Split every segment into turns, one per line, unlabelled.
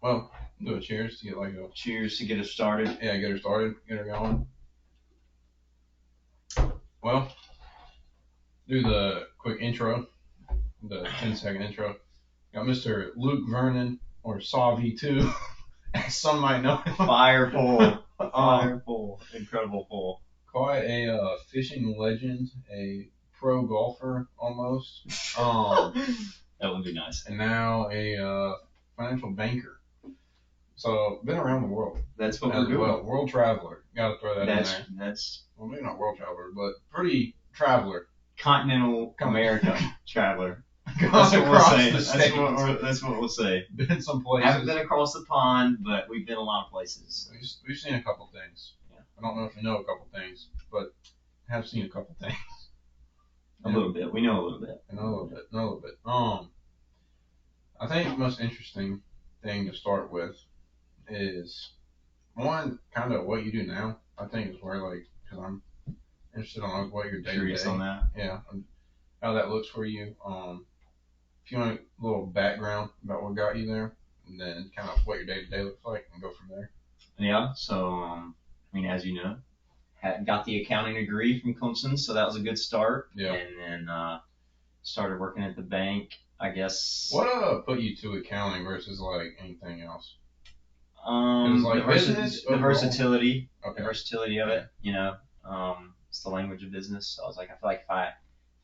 Well, do a cheers to get like a
Cheers to get us started.
yeah, get her started, get her going. Well, do the quick intro, the 10-second intro. Got Mr. Luke Vernon, or Savi too, as some might know him.
Fire pull. Fire pull. Incredible pull.
Quite a fishing legend, a pro golfer almost.
That would be nice.
And now a financial banker. So been around the world.
That's what we're doing.
Well, world traveler. Got to throw that in there.
That's
Well, maybe not world traveler, but pretty traveler.
continental America traveler.
That's
That's what we'll say. That's what we'll say.
Been some places.
Haven't been across the pond, but we've been a lot of places.
We've seen a couple things.
Yeah.
I don't know if you know a couple things, but have seen a couple things.
A little bit. We know a little bit.
And a little bit. I think the most interesting thing to start with is one, kind of what you do now. I think is where because I'm interested on what your day to
Curious
day.
on that.
Yeah, how that looks for you. If you want a little background about what got you there, and then kind of what your day to day looks like, and go from there.
Yeah. So, as you know, got the accounting degree from Clemson, so that was a good start.
Yeah.
And then started working at the bank. I guess.
What put you to accounting versus anything else?
The versatility.
Okay.
The versatility of it. It's the language of business. So I was like, I feel like if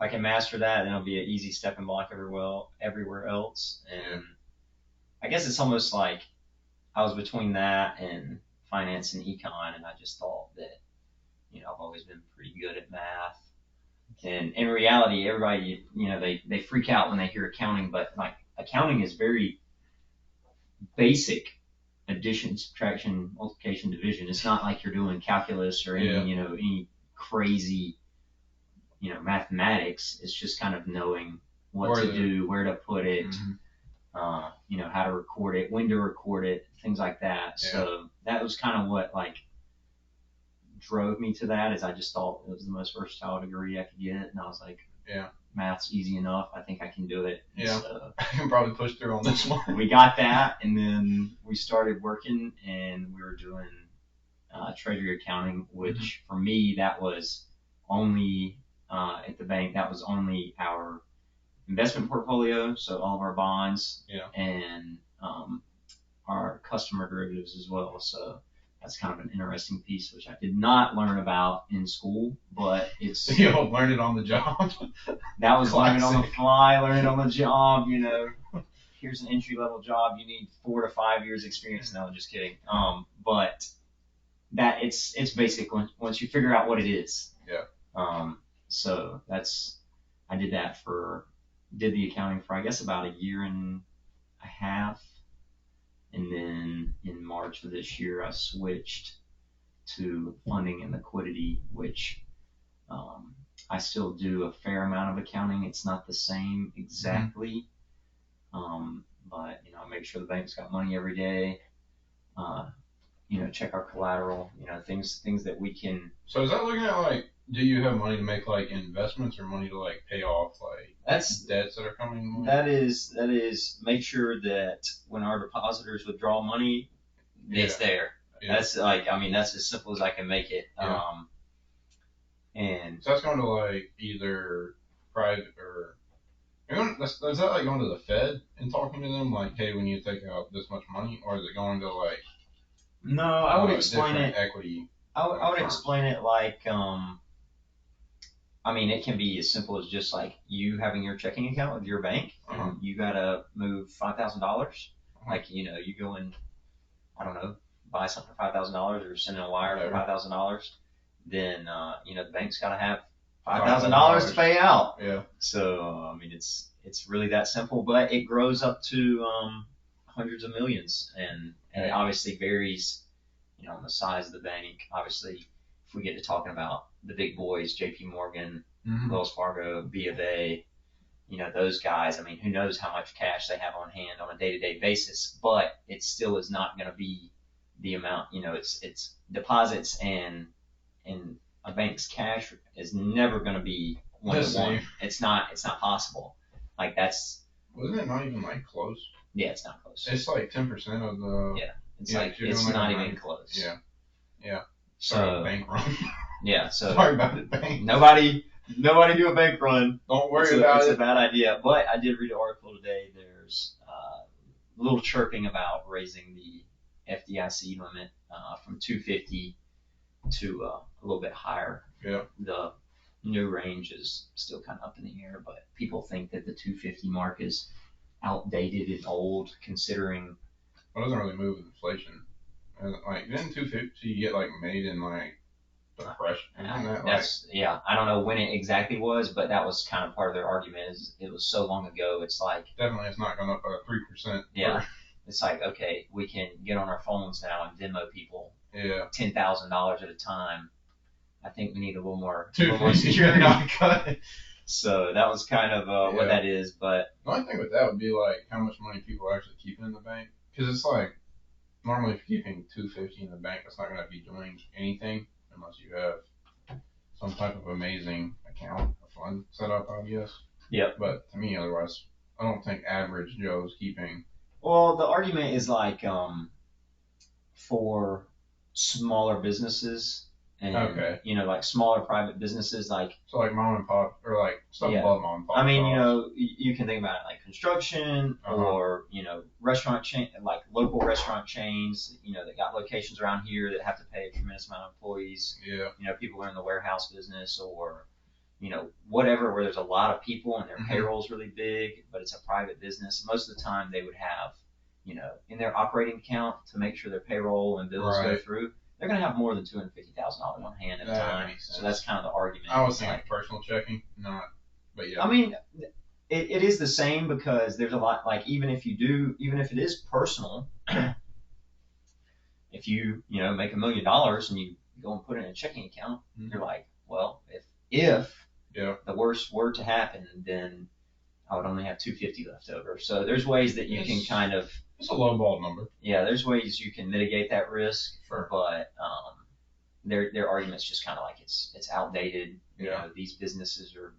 I can master that, then it'll be an easy stepping block everywhere else. And I guess it's almost like I was between that and finance and econ, and I just thought that, I've always been pretty good at math. And in reality, everybody, they freak out when they hear accounting, but accounting is very basic addition, subtraction, multiplication, division. It's not like you're doing calculus or any crazy, mathematics. It's just kind of knowing what to do, where to put it, how to record it, when to record it, things like that. Yeah. So that was kind of what drove me to that, is I just thought it was the most versatile degree I could get, and I was like, math's easy enough. I think I can do it.
Yeah, so, I can probably push through on this one.
We got that, and then we started working, and we were doing treasury accounting, which for me, that was only at the bank. That was only our investment portfolio, so all of our bonds, and our customer derivatives as well. So that's kind of an interesting piece, which I did not learn about in school, but it's...
learn it on the job.
That was learning on the fly, learning on the job, Here's an entry-level job. You need 4 to 5 years experience. No, just kidding. But that it's basic once you figure out what it is.
Yeah.
So I did the accounting for, I guess, about a year and a half. And then in March of this year, I switched to funding and liquidity, which I still do a fair amount of accounting. It's not the same exactly, but I make sure the bank's got money every day. Check our collateral. Things that we can.
So is that looking at do you have money to make investments, or money to pay off
that's
debts that are coming?
That is make sure that when our depositors withdraw money, it's there. Yeah. That's that's as simple as I can make it.
Yeah.
And
so that's going to either private or is that going to the Fed and talking to them hey, we need to take out this much money, or is it going to
No, I would explain it.
Equity.
I would explain it it can be as simple as just you having your checking account with your bank, and you gotta move $5,000. You go and, I don't know, buy something for $5,000 or send in a wire for $5,000. Then the bank's gotta have $5,000 to pay out.
Yeah.
So it's really that simple, but it grows up to hundreds of millions, and it obviously varies, on the size of the bank. Obviously, if we get to talking about the big boys, J.P. Morgan, Wells Fargo, B of A, those guys, who knows how much cash they have on hand on a day-to-day basis, but it still is not going to be the amount, it's deposits and a bank's cash is never going to be one-to-one. It's not possible.
Wasn't it not even close?
Yeah, it's not close.
It's like 10% of the.
Yeah, it's
Yeah,
like
you're
it's
doing like
not
a
even
nine.
close.
Yeah. Yeah. Sorry,
So
bank run.
yeah, so
Sorry about it, bank.
nobody do a bank run.
Don't worry
It's
about
it's
it.
a bad idea. But I did read an article today. There's a little chirping about raising the FDIC limit from 250 to a little bit higher.
Yeah.
The new range is still kind of up in the air, but people think that the 250 mark is outdated and old, considering.
Well, it doesn't really move with inflation. And like, didn't 250 get like made in like depression? Isn't that like?
Yeah, I don't know when it exactly was, but that was kind of part of their argument. Is it was so long ago. It's like
Definitely, it's not going up by 3%.
yeah, it's like okay, we can get on our phones now and Venmo people
Yeah.
$10,000 at a time. I think we need a little more
You're not cut.
So that was kind of what that is. But
the only thing with that would be like how much money people are actually keeping in the bank, because it's like normally if you're keeping 250 in the bank, that's not going to be doing anything unless you have some type of amazing account, a fund set up, I guess.
Yep.
But to me, otherwise, I don't think average Joe's keeping.
Well, the argument is like for smaller businesses and like smaller private businesses, like
so like mom and pop or like stuff above mom and pop.
I mean, you can think about it like construction or restaurant chain, like local restaurant chains, that got locations around here that have to pay a tremendous amount of employees.
Yeah.
People who are in the warehouse business or whatever, where there's a lot of people and their payroll's really big, but it's a private business. Most of the time they would have, in their operating account to make sure their payroll and bills go through, they're going to have more than $250,000 on hand at a time. So that's kind of the argument.
I was thinking personal checking, but yeah.
I mean, it is the same because there's a lot, like even if it is personal, if you, make $1 million and you go and put it in a checking account, you're like, well, if the worst were to happen, then I would only have 250 left over. So there's ways that you can kind of.
It's a low ball number.
Yeah, there's ways you can mitigate that risk.
Sure.
But their argument's just kind of like it's outdated. These businesses are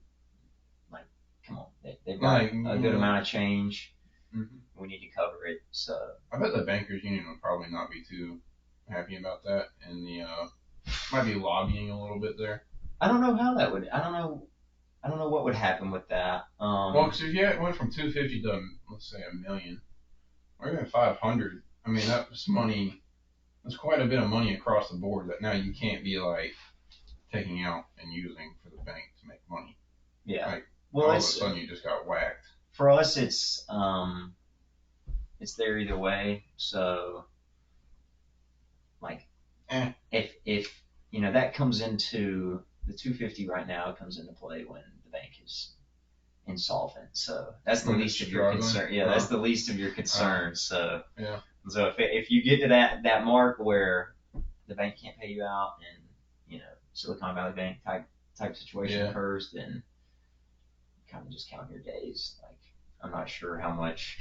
like, come on, they've got a good amount of change.
Mm-hmm.
We need to cover it. So
I bet the bankers union would probably not be too happy about that, and the might be lobbying a little bit there.
I don't know how that would. I don't know what would happen with that.
Well, because if you went from 250 to let's say $1 million, or even 500, I mean that's money. That's quite a bit of money across the board that now you can't be like taking out and using for the bank to make money.
Yeah.
Like
well,
all of a sudden you just got whacked.
For us, it's there either way. So like, if that comes into the 250 right now, it comes into play when the bank is insolvent. So that's the least of your concern. Yeah, that's the least of your concern. So
yeah.
So if you get to that mark where the bank can't pay you out and Silicon Valley Bank type situation occurs, then kind of just count your days. Like I'm not sure how much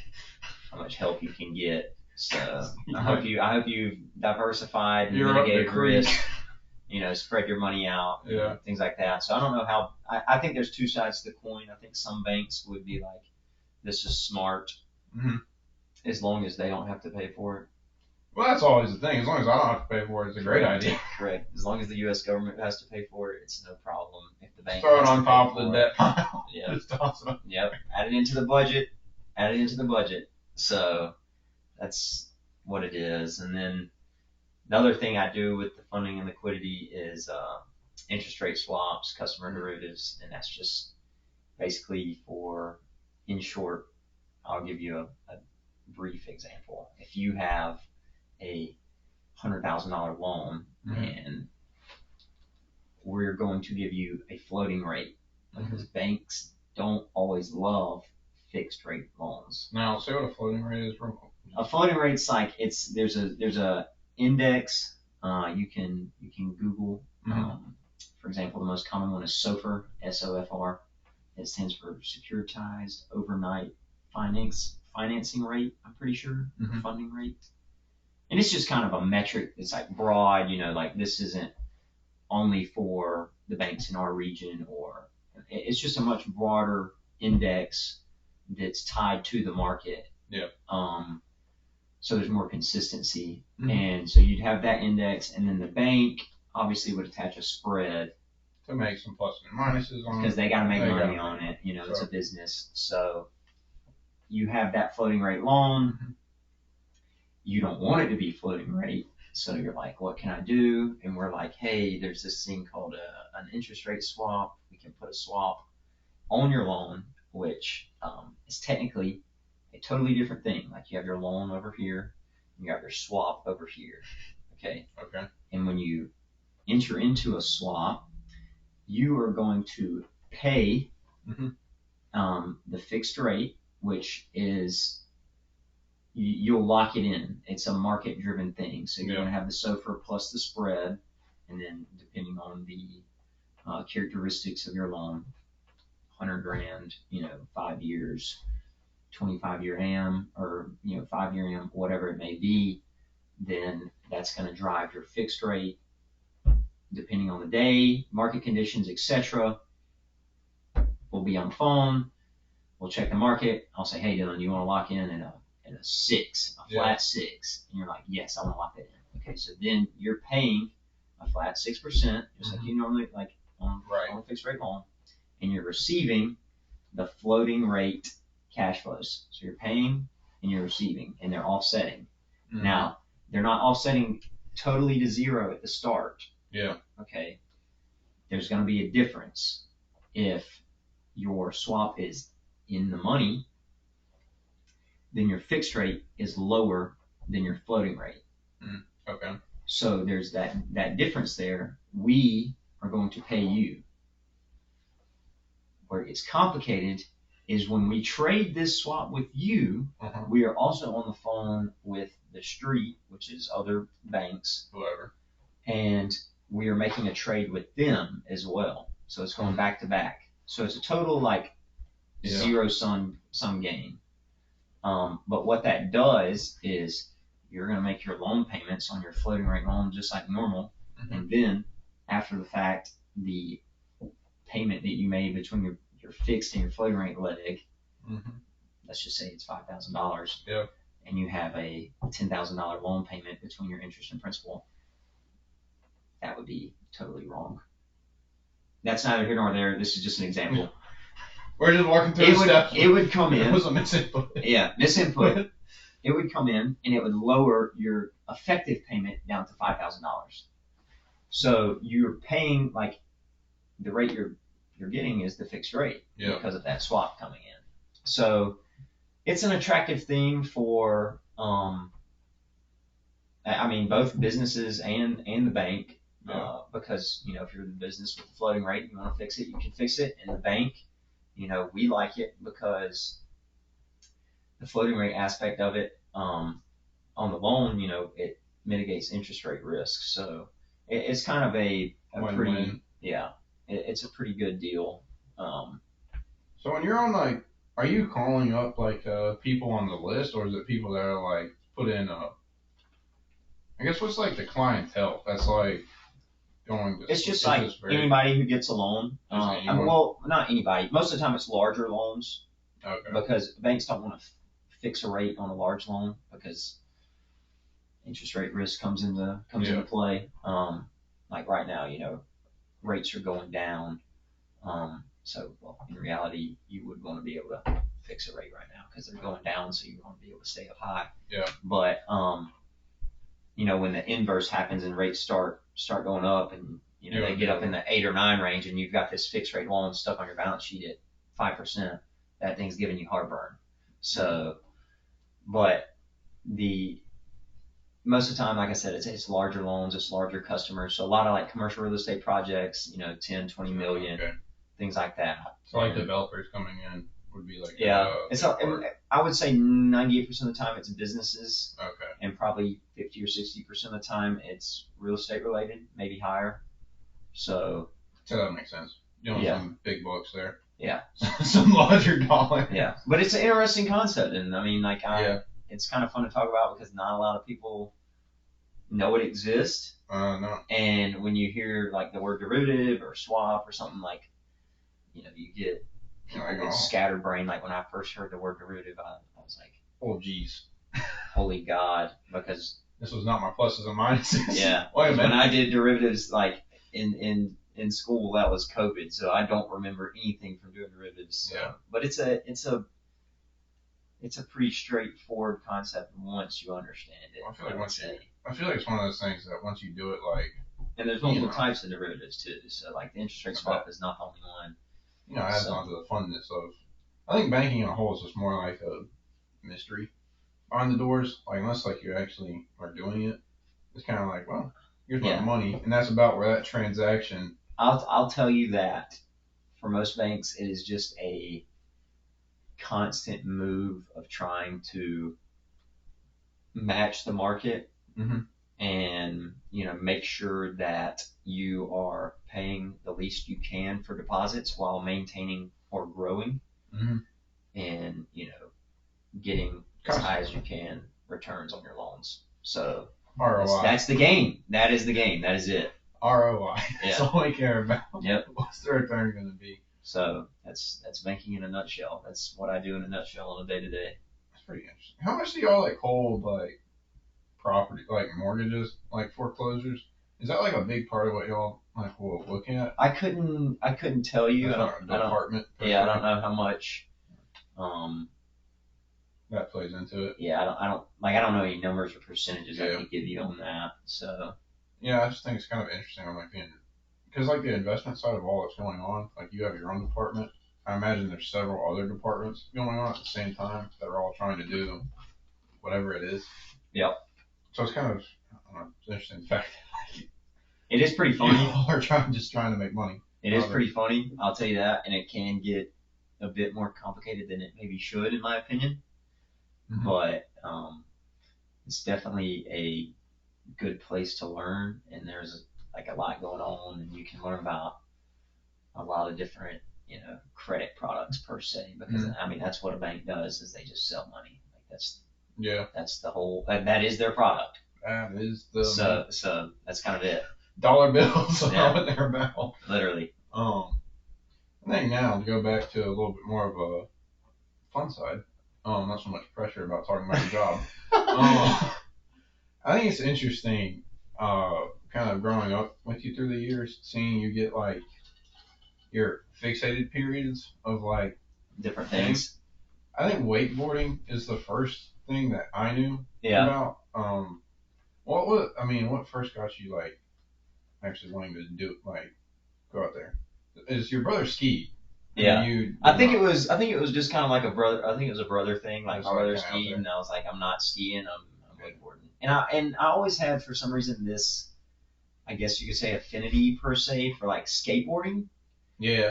help you can get. So I hope you've diversified and mitigated risk. Spread your money out, things like that. So I don't know how. I think there's two sides to the coin. I think some banks would be like, this is smart, as long as they don't have to pay for it.
Well, that's always the thing. As long as I don't have to pay for it, it's a great idea.
Correct. As long as the U.S. government has to pay for it, it's no problem. If the bank
throw it on top of the debt pile.
Yeah.
Just toss it.
Yep. Add it into the budget. So that's what it is. And then the other thing I do with the funding and liquidity is interest rate swaps, customer derivatives, and that's just basically in short, I'll give you a brief example. If you have a $100,000 loan and we're going to give you a floating rate because banks don't always love fixed rate loans.
Now, say what a floating rate is.
A floating rate's like there's a index you can Google. For example, the most common one is SOFR, SOFR. It stands for Securitized Overnight Financing Rate, I'm pretty sure, funding rate. And it's just kind of a metric. It's like broad, like this isn't only for the banks in our region, or it's just a much broader index that's tied to the market
Yeah.
So there's more consistency.
Mhm.
And so you'd have that index, and then the bank obviously would attach a spread
To make some pluses and minuses on
because
it.
they got to make
They
money
gotta
on
make
it. You know, it's
So-
a business. So you have that floating rate loan.
Mhm.
You don't want it to be floating rate. So you're like, what can I do? And we're like, hey, there's this thing called an interest rate swap. We can put a swap on your loan, which is technically a totally different thing. Like you have your loan over here, and you have your swap over here. Okay.
Okay.
And when you enter into a swap, you are going to pay
Mhm.
the fixed rate, which is you'll lock it in. It's a market driven thing. So you're
Yeah.
going to have the SOFR plus the spread, and then depending on the characteristics of your loan, 100 grand, 5 years, 25-year AM, or 5-year AM, whatever it may be, then that's going to drive your fixed rate depending on the day, market conditions, etc. We'll be on the phone. We'll check the market. I'll say, hey, Dylan, you want to lock in at a 6, a flat 6? And you're like, yes, I want to lock that in. Okay, so then you're paying a flat 6%, just like you normally like on a fixed rate loan, and you're receiving the floating rate cash flows. So you're paying and you're receiving, and they're offsetting.
Mhm.
Now, they're not offsetting totally to zero at the start.
Yeah.
Okay. There's going to be a difference if your swap is in the money, then your fixed rate is lower than your floating rate.
Okay.
So there's that difference there. We are going to pay you. Where it gets complicated is when we trade this swap with you,
Uh-huh.
we are also on the phone with the street, which is other banks,
Whoever.
and we are making a trade with them as well. So it's going back to back. So it's a total like zero sum game. But what that does is you're going to make your loan payments on your floating rate loan just like normal,
Mhm.
and then after the fact, the payment that you made between your fixed and your floating rate leg,
Mhm.
let's just say it's $5,000,
Yeah.
and you have a $10,000 loan payment between your interest and principal, that would be totally wrong. That's neither here nor there. This is just an example.
We're just walking through the steps.
It would come in.
It was a misinput.
Yeah, misinput. It would come in and it would lower your effective payment down to $5,000. So you're paying like the rate you're getting is the fixed rate because of that swap coming in. So it's an attractive thing for both businesses and the bank. Because if you're in the business with the floating rate and you want to fix it, you can fix it. And the bank, we like it because the floating rate aspect of it, on the loan, it mitigates interest rate risk. So it's kind of a
Win-win.
it's a pretty good deal.
So when you're on are you calling up people on the list, or is it people that are put in I guess what's the clientele that's going to?
It's just anybody who gets a loan. Well, not anybody. Most of the time it's larger loans.
Okay.
Because banks don't want to fix a rate on a large loan because interest rate risk comes into play. Like right now, rates are going down. So in reality, you would want to be able to fix a rate right now because they're going down, so you want to be able to stay up high.
Yeah.
But when the inverse happens and rates start going up, and they get up in the 8 or 9 range, and you've got this fixed rate loan stuck on your balance sheet at 5%, that thing's giving you heartburn. So, but most of the time, like I said, it's larger loans, it's larger customers. So a lot of commercial real estate projects, 10, 20 million, things like that.
So developers coming in would be
I would say 98% of the time it's businesses.
Okay.
And probably 50 or 60% of the time it's real estate related, maybe higher. So
that makes sense. Some big bucks there.
Yeah.
Some larger dollars.
Yeah. But it's an interesting concept, and it's kind of fun to talk about because not a lot of people know it exists.
No.
And when you hear the word derivative or swap or something you get people with scatterbrained. Like when I first heard the word derivative, I was like,
oh geez,
Holy God, because
this was not my pluses and minuses.
yeah,
Wait a minute.
when I did derivatives like in school, that was COVID, so I don't remember anything from doing derivatives. So.
Yeah.
But it's a pretty straightforward concept once you understand it.
I feel like it's one of those things that once you do it, like.
And there's multiple types of derivatives too. So like the interest rate swap is not the only one.
Adds on to the funness of. I think banking in a whole is just more like a mystery behind the doors. Like unless like you actually are doing it, it's kind of like, well, here's my money, and that's about where that transaction.
I'll tell you that for most banks, it is just a constant move of trying to match the market and make sure that you are paying the least you can for deposits while maintaining or growing and getting as high as you can returns on your loans. So
ROI.
That's the game. That is the game. That is it.
ROI. That's all we care about.
Yep.
What's the return going to be?
So that's banking in a nutshell. That's what I do in a nutshell on a day to day.
That's pretty interesting. How much do y'all like hold like property, like mortgages, like foreclosures? Is that like a big part of what y'all like will look at?
I couldn't tell you. I don't know how much.
That plays into it.
Yeah, I don't know any numbers or percentages I could give you on that. So.
Yeah, I just think it's kind of interesting on like because like the investment side of all that's going on, like you have your own department. I imagine there's several other departments going on at the same time that are all trying to do whatever it is.
Yep.
So it's kind of it's interesting fact.
It is pretty funny.
People are just trying to make money.
It is pretty funny, I'll tell you that, and it can get a bit more complicated than it maybe should, in my opinion. But it's definitely a good place to learn, and there's like a lot going on, and you can learn about a lot of different credit products per se, because I mean that's what a bank does, is they just sell money. Like that's the whole that is their product.
That is the
so that's kind of it.
Dollar bills are what they're about.
Literally.
I think now to go back to a little bit more of a fun side. Not so much pressure about talking about your job. I think it's interesting, kind of growing up with you through the years, seeing you get like your fixated periods of like
different things.
I think wakeboarding is the first thing that I knew about. What first got you like actually wanting to do like go out there? Is your brother ski?
Yeah, I think it was just kind of like a brother. I think it was a brother thing. Like my brother skied, and I was like, I'm not skiing. I'm wakeboarding. And I always had for some reason this, I guess you could say, affinity per se for like skateboarding.
Yeah.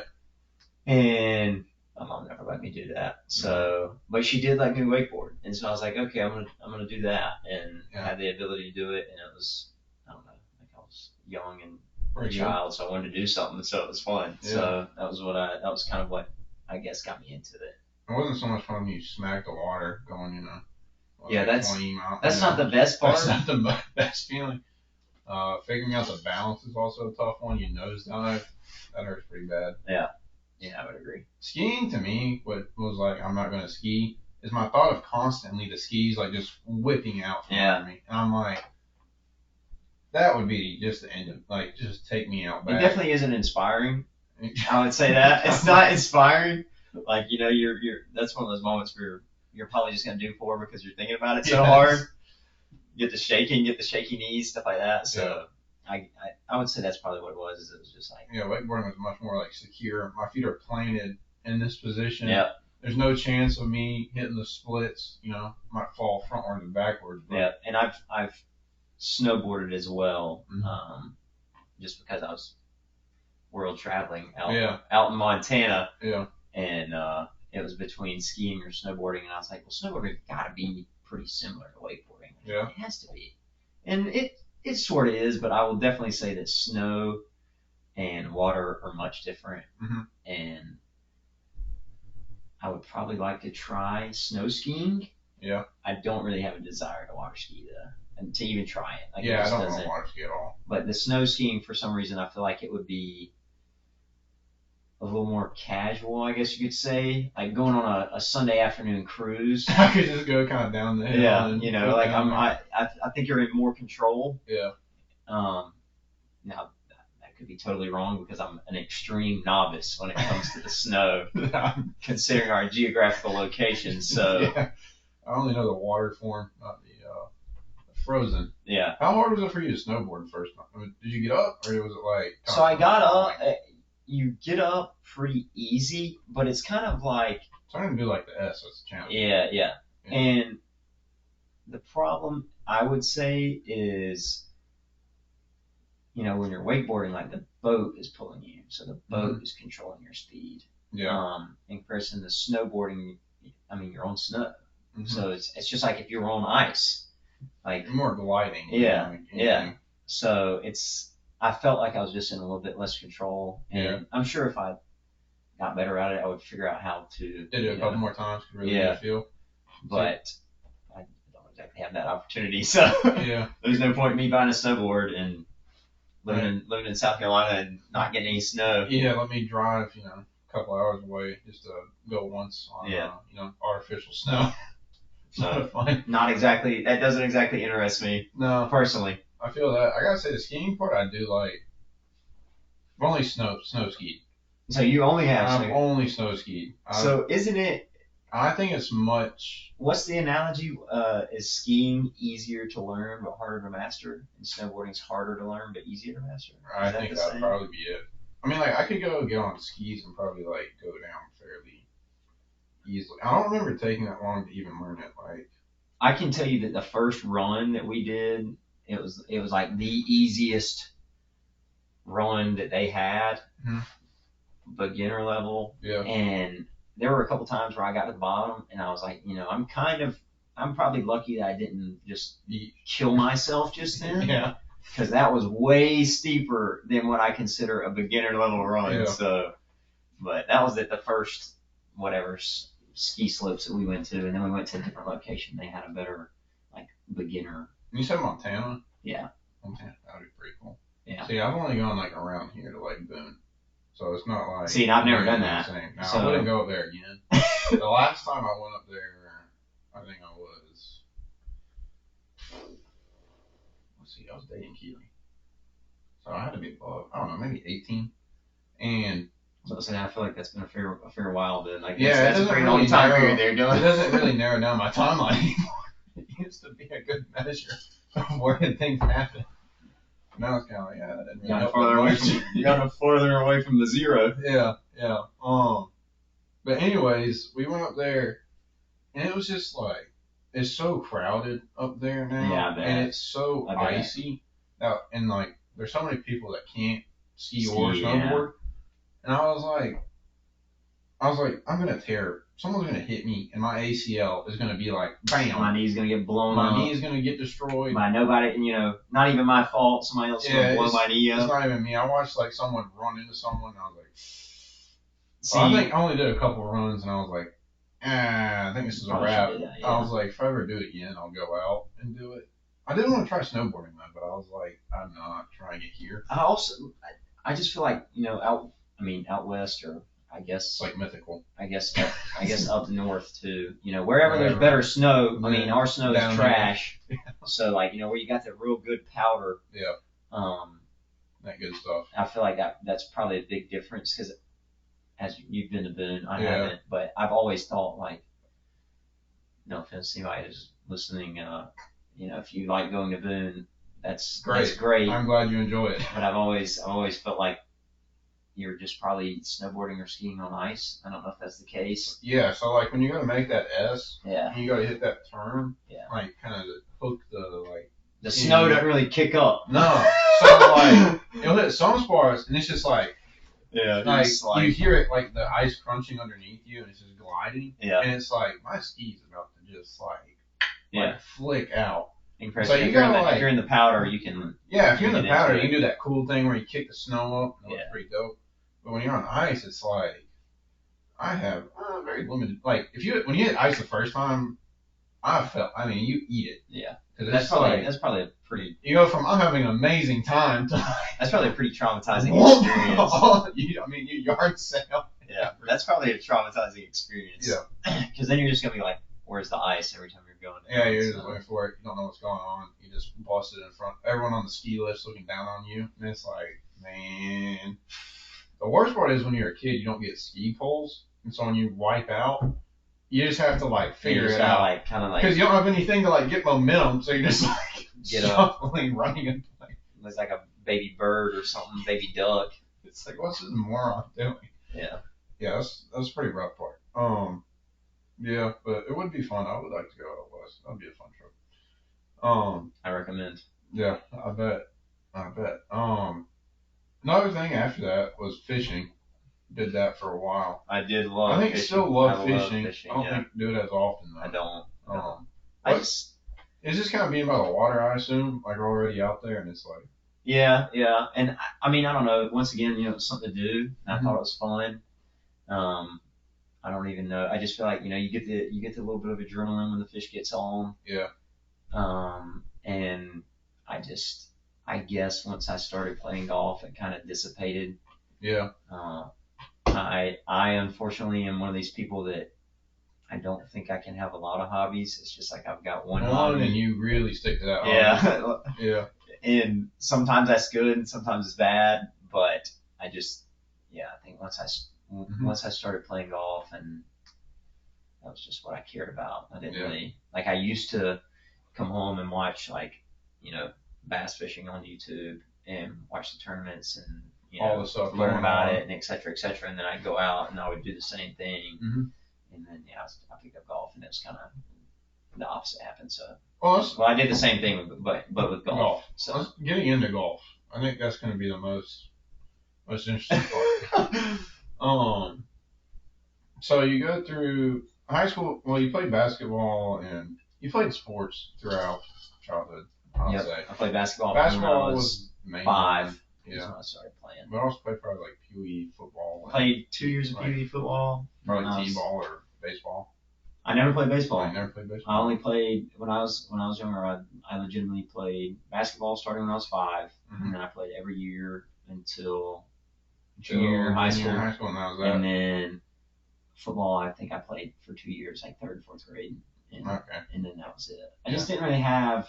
And my mom never let me do that. So, but she did let me wakeboard, and so I was like, okay, I'm gonna do that, and I had the ability to do it, and it was, I don't know, like I was young and a child, so I wanted to do something, so it was fun. Yeah. So that was kind of what I guess got me into it.
It wasn't so much fun when you smacked the water going,
yeah, that's not the best part.
That's not the best feeling. Figuring out the balance is also a tough one. You nose dive, that hurts pretty bad.
Yeah, I would agree.
Skiing to me, what was like, I'm not going to ski, is my thought of constantly the skis like just whipping out from under me, and I'm like, that would be just the end of like just take me out back.
It definitely isn't inspiring. I would say that it's not inspiring. Like you're that's one of those moments where you're probably just gonna do poor because you're thinking about it so hard. Get the shaky knees, stuff like that. So I would say that's probably what it was. Is it was just like
wakeboarding was much more like secure. My feet are planted in this position.
Yeah.
There's no chance of me hitting the splits. Might fall frontward and backwards. But.
Yeah, and I've snowboarded as well, just because I was world traveling out in Montana.
Yeah.
And it was between skiing or snowboarding, and I was like, well, snowboarding gotta be pretty similar to wakeboarding.
Yeah.
It has to be. And it sort of is, but I will definitely say that snow and water are much different. And I would probably like to try snow skiing.
Yeah.
I don't really have a desire to water ski though. And to even try it. Like,
I don't want to water ski at all.
But the snow skiing, for some reason, I feel like it would be a little more casual, I guess you could say, like going on a Sunday afternoon cruise.
I could just go kind of down the hill.
Yeah,
And
you know, like I think you're in more control.
Yeah.
Now that could be totally wrong because I'm an extreme novice when it comes to the snow, considering our geographical location. So
yeah. I only know the water form, not the frozen.
Yeah.
How hard was it for you to snowboard the first time? I mean, did you get up, or was it like?
So I got up. You get up pretty easy, but it's kind of like
trying to do like the S. That's the challenge.
Yeah. And the problem I would say is, you know, when you're wakeboarding, like the boat is pulling you, so the boat is controlling your speed.
Yeah.
In comparison to snowboarding, I mean, you're on snow, so it's just like if you're on ice, like
more gliding.
Yeah. So I felt like I was just in a little bit less control, and I'm sure if I got better at it, I would figure out how to.
Did it a couple more times to really get a feel.
But I don't exactly have that opportunity, so there's no point in me buying a snowboard and living in South Carolina and not getting any snow.
Yeah, let me drive, a couple hours away just to go once on artificial snow.
So not exactly. That doesn't exactly interest me.
No,
personally.
I feel that. I gotta say the skiing part I do like. I've only snow skied.
So you only have.
I've only snow skied.
So isn't it?
I think it's much.
What's the analogy? Is skiing easier to learn but harder to master, and snowboarding's harder to learn but easier to master?
I think that'd probably be it. I mean, like I could go get on skis and probably like go down fairly easily. I don't remember taking that long to even learn it. Like
I can tell you that the first run that we did, it was like the easiest run that they had, beginner level.
Yeah.
And there were a couple times where I got to the bottom and I was like, I'm probably lucky that I didn't just kill myself just then.
Yeah.
Because that was way steeper than what I consider a beginner level run.
Yeah.
So, but that was at the first ski slopes that we went to, and then we went to a different location. They had a better beginner.
You said Montana?
Yeah.
Montana, that'd be pretty cool.
Yeah.
See, I've only gone around here to Boone, so it's not like.
See, I've never done that.
Now, I wouldn't go up there again. The last time I went up there, I think I was. Let's see, I was dating Keely, so I had to be above. I don't know, maybe 18, and.
So I feel like that's been a fair while then.
That's
a pretty long time period there, Dylan.
It doesn't really narrow down my timeline anymore. It used to be a good measure of where things happen. Now it's kind of like, that didn't really
you got farther away from the zero.
Yeah. But anyways, we went up there, and it was just like, it's so crowded up there now, and it's so icy. Now, and like, there's so many people that can't ski or snowboard.
Yeah.
And I was like, I'm gonna tear. Someone's gonna hit me, and my ACL is gonna be like, bam.
My knee's gonna get blown
up.
My
knee is gonna get destroyed.
By nobody, not even my fault. Somebody else is gonna blow my knee up.
It's not even me. I watched someone run into someone, and I was like, I think I only did a couple runs, and I was like, I think this is a wrap. I was like, if I ever do it again, I'll go out and do it. I didn't want to try snowboarding though, but I was like, I'm not trying it here.
I just feel like out west, or I guess
it's like mythical.
I guess up north too. Wherever there's better snow. I mean, our snow is trash. So where you got the real good powder.
Yeah. That good stuff.
I feel like that's probably a big difference because as you've been to Boone, I haven't, but I've always thought no offense to anybody who's listening, if you like going to Boone, that's great. That's great.
I'm glad you enjoy it.
But I've always felt like you're just probably snowboarding or skiing on ice. I don't know if that's the case.
Yeah, so when you gotta make that S, you gotta hit that turn, kind of hook
the snow doesn't really kick up.
No, so you'll hit some spots and it's just you hear it the ice crunching underneath you and it's just gliding.
Yeah,
and it's my ski's about to just flick out.
So if you're in the powder, you can.
Yeah, if you're in the powder, you can do that cool thing where you kick the snow up. That's pretty dope. But when you're on ice, it's I have very limited. When you hit ice the first time, I mean, you eat it.
Yeah.
Because
That's probably a pretty.
You go from I'm having an amazing time to
That's probably a pretty traumatizing experience.
You yard sale.
Yeah, that's probably a traumatizing experience.
Yeah.
Because then you're just gonna be like, "Where's the ice?" Every time you're going.
Yeah, you're just waiting for it. You don't know what's going on. You just bust it in front. Everyone on the ski lift's looking down on you, and it's like, man. The worst part is when you're a kid, you don't get ski poles, and so when you wipe out, you just have to like figure it out.
Like kind of like
because you don't have anything to like get momentum, so you're just like
get
shuffling, running in place.
Looks like a baby bird or something, baby duck.
It's like, what's this moron doing?
Yeah.
Yeah, that's a pretty rough part. Yeah, but it would be fun. I would like to go out west. That'd be a fun trip.
I recommend.
Yeah, I bet. Another thing after that was fishing. Did that for a while.
I did love.
I think
fishing.
Still love
I
fishing. I don't think do it as often though.
I don't.
It's just kind of being by the water, I assume, like already out there, and it's like.
Yeah, and I mean, I don't know. Once again, it's something to do. And I thought it was fun. I don't even know. I just feel like you get the little bit of adrenaline when the fish gets on.
Yeah.
And I guess once I started playing golf, it kind of dissipated.
Yeah.
I unfortunately am one of these people that I don't think I can have a lot of hobbies. It's just like I've got one hobby.
And you really stick to that
hobby.
Yeah. Yeah.
And sometimes that's good and sometimes it's bad, but I think once I started playing golf, and that was just what I cared about. I didn't really, like, I used to come home and watch bass fishing on YouTube and watch the tournaments and
all the stuff,
learn about it and et cetera, and then I'd go out and I would do the same thing. And then I picked up golf, and it was kind of the opposite happened. So well, I did the same thing, but with golf. So
getting into golf, I think that's going to be the most interesting part. So you go through high school. Well, you played basketball and you played sports throughout childhood. I'd say.
I played basketball.
Basketball was
5.
Yeah.
When I started playing.
But I also played probably like Pee Wee football.
Played 2 years of Pee Wee football.
Probably T-ball or baseball.
I never played baseball.
I never played baseball.
I only played when I was younger. I legitimately played basketball starting when I was 5, and then I played every year until junior high school.
And that was that.
And then football, I think I played for 2 years, like 3rd and 4th grade. And then that was it. I just didn't really have.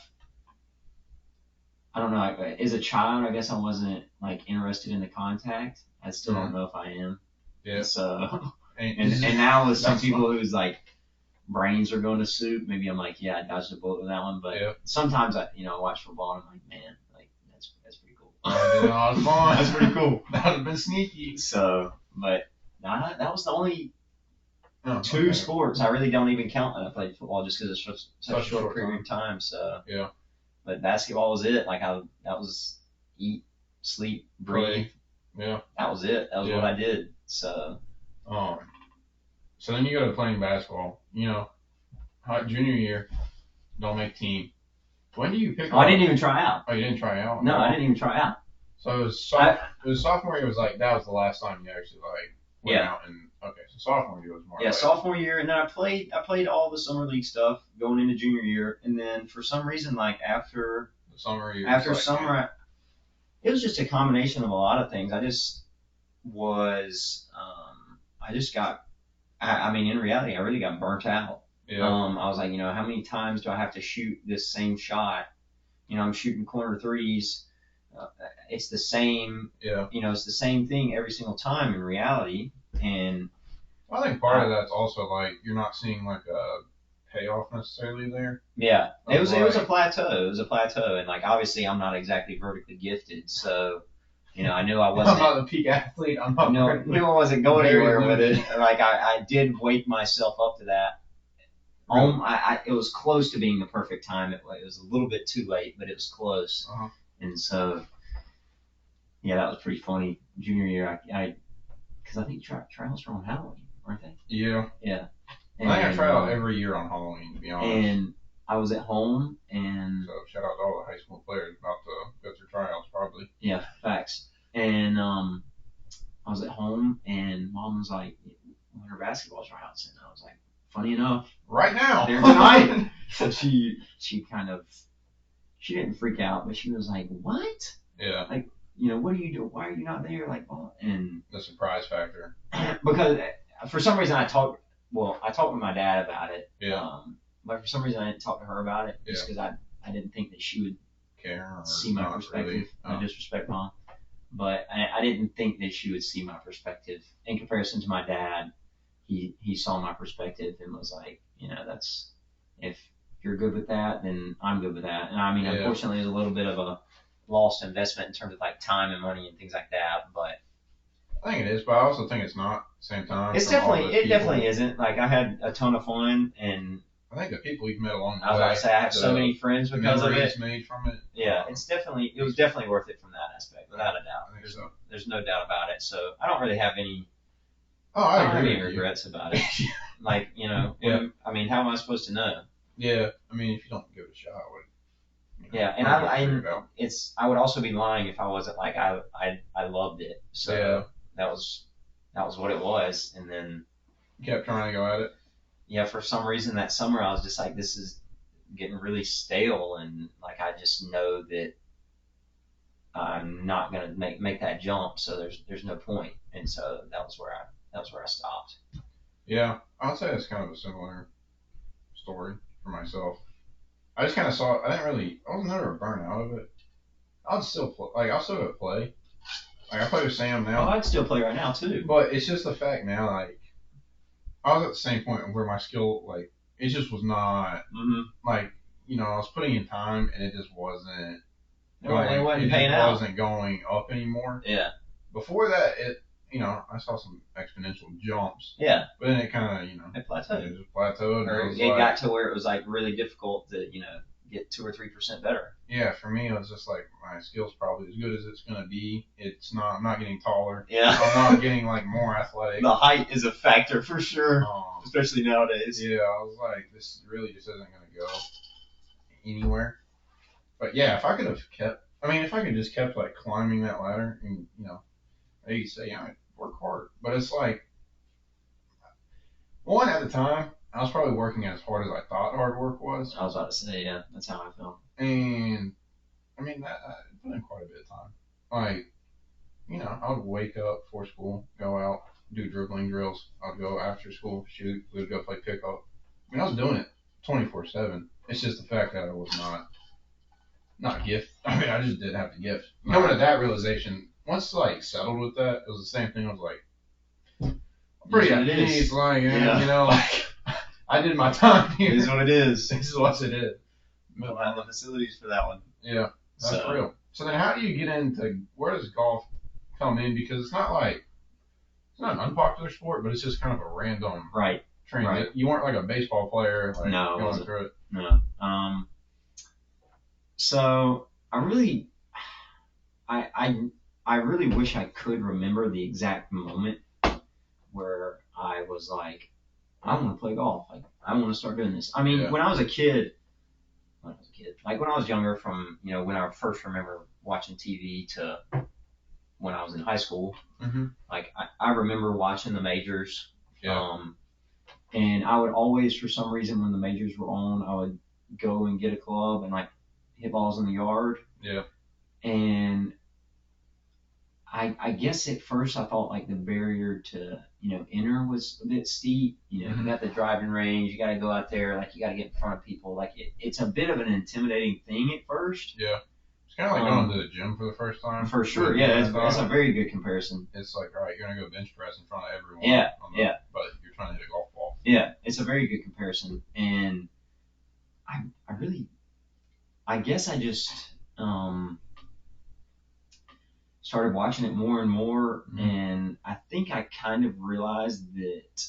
I don't know. As a child, I guess I wasn't like interested in the contact. I still don't know if I am.
Yeah.
So and now with some people who's like brains are going to soup, maybe I'm like, I dodged a bullet with that one. But sometimes I watch football and I'm like, man, like that's pretty cool.
That's pretty cool. That would have been sneaky.
So, but that was the only 2 sports. I really don't even count that I played football just because it's such a short period of time. So
yeah.
But basketball was it. Like that was eat, sleep, breathe.
Yeah.
That was it. That was what I did. So.
So then you go to playing basketball. Junior year, don't make team. When do you pick?
I didn't even try out.
Oh, you didn't try out?
No, I didn't even try out.
So it was sophomore year. Was like that was the last time you actually went out and. Okay, so sophomore year was more.
Yeah, sophomore year, and then I played all the summer league stuff going into junior year, and then for some reason, like after
the summer year,
it was just a combination of a lot of things. I mean, in reality, I really got burnt out.
Yeah.
I was like, how many times do I have to shoot this same shot? I'm shooting corner threes. It's the same.
Yeah.
It's the same thing every single time in reality. And
I think part of that's also like you're not seeing like a payoff necessarily there.
Yeah, it was a plateau. It was a plateau, and like obviously I'm not exactly vertically gifted, so I knew I wasn't.
I'm not a peak athlete. I'm not.
Knew I wasn't going anywhere with it. Like I did wake myself up to that. Really? It was close to being the perfect time. It was a little bit too late, but it was close. And so that was pretty funny. Junior year, because I think trials were on Halloween, weren't they?
Yeah.
Yeah.
I think I try out every year on Halloween, to be honest.
And I was at home, and
so shout out to all the high school players about to go through trials, probably.
Yeah, facts. And I was at home, and Mom was like, "When are basketball tryouts?" And I was like, "Funny enough,
right now,
they're tonight." So she didn't freak out, but she was like, "What?
Yeah.
Like, what do you do? Why are you not there?" Like, oh, and
the surprise factor.
Because for some reason I talked with my dad about it.
Yeah.
But for some reason I didn't talk to her about it just because I didn't think that she would
care or
see my perspective.
Really.
No disrespect, Mom. But I didn't think that she would see my perspective in comparison to my dad. He saw my perspective and was like, that's if you're good with that, then I'm good with that. And I mean, unfortunately, it's a little bit of a lost investment in terms of like time and money and things like that. But
I think it is, but I also think it's not at the same time.
It definitely isn't. Like I had a ton of fun, and
I think the people you've met along the way.
I was about to say I have so many friends because of it.
Made from it.
Yeah, it was definitely worth it from that aspect, without a doubt.
I think so.
There's no doubt about it. So I don't really have any.
I
don't have any regrets about it. Like
Yeah.
I mean, how am I supposed to know?
Yeah, I mean, if you don't give it a shot,
Yeah, and I would also be lying if I wasn't like I loved it. So that was what it was, and then
you kept trying to go at it.
Yeah, for some reason that summer I was just like, this is getting really stale, and like I just know that I'm not gonna make that jump, so there's no point, and so that was where I stopped.
Yeah, I'd say it's kind of a similar story for myself. I just kind of saw it. I was never burned out of it. I'd still play. Like, I'll still go play. Like, I play with Sam now.
Oh, I'd still play right now, too.
But it's just the fact now, like, I was at the same point where my skill, like, it just was not, like, I was putting in time and it just wasn't going up anymore.
Yeah.
Before that, I saw some exponential jumps.
Yeah.
But then it kind of,
it plateaued.
It just plateaued.
Or it got to where it was like really difficult to, get 2 or 3% better.
Yeah, for me, it was just like my skill's probably as good as it's gonna be. I'm not getting taller.
Yeah.
I'm not getting like more athletic.
The height is a factor for sure, especially nowadays.
Yeah, I was like, this really just isn't gonna go anywhere. But yeah, if I could just kept like climbing that ladder, and you say, I work hard, but it's like, one at the time, I was probably working as hard as I thought hard work was.
I was about to say, yeah, that's how I felt.
And I mean, I put in quite a bit of time. Like, I would wake up before school, go out, do dribbling drills. I'd go after school, shoot. We would go play pickup. I mean, I was doing it 24/7. It's just the fact that I was not gifted. I mean, I just didn't have the gift. Coming to that realization, once like settled with that, it was the same thing. I was like, pretty at ease. Like, like, I did my time here.
It is what it is.
This is what it is.
We don't have the facilities for that one.
Yeah, that's real. So then how do you get into, where does golf come in? Because it's not an unpopular sport, but it's just kind of a random trend. Right. You weren't like a baseball player going through it.
No. So I really wish I could remember the exact moment where I was like, I want to play golf. Like, I want to start doing this. I mean, when I was a kid, like when I was younger, from when I first remember watching TV to when I was in high school, like I remember watching the majors.
Yeah.
And I would always, for some reason, when the majors were on, I would go and get a club and like hit balls in the yard.
Yeah.
And I guess at first I thought like the barrier to enter was a bit steep. You got the driving range, you got to go out there, like you got to get in front of people. Like it's a bit of an intimidating thing at first.
Yeah, it's kind of like going to the gym for the first time.
For sure, yeah, that's a very good comparison.
It's like, all right, you're gonna go bench press in front of everyone.
Yeah,
but you're trying to hit a golf ball.
Yeah, it's a very good comparison, and I guess I just started watching it more and more, and I think I kind of realized that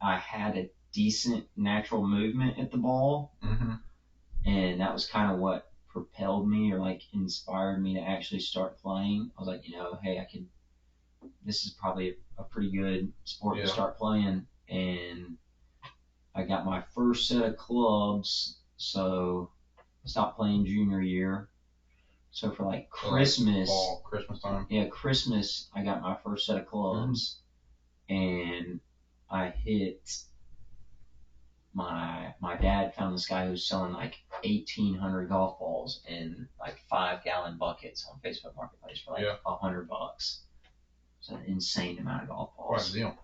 I had a decent natural movement at the ball, and that was kind of what propelled me or like inspired me to actually start playing. I was like, hey, this is probably a pretty good sport to start playing, and I got my first set of clubs, so I stopped playing junior year. So for like Christmas,
Christmas time.
Yeah, Christmas, I got my first set of clubs, and I hit my dad found this guy who's selling like 1,800 golf balls in like 5-gallon buckets on Facebook Marketplace for like $100. It's an insane amount of golf balls.
Quite a deal.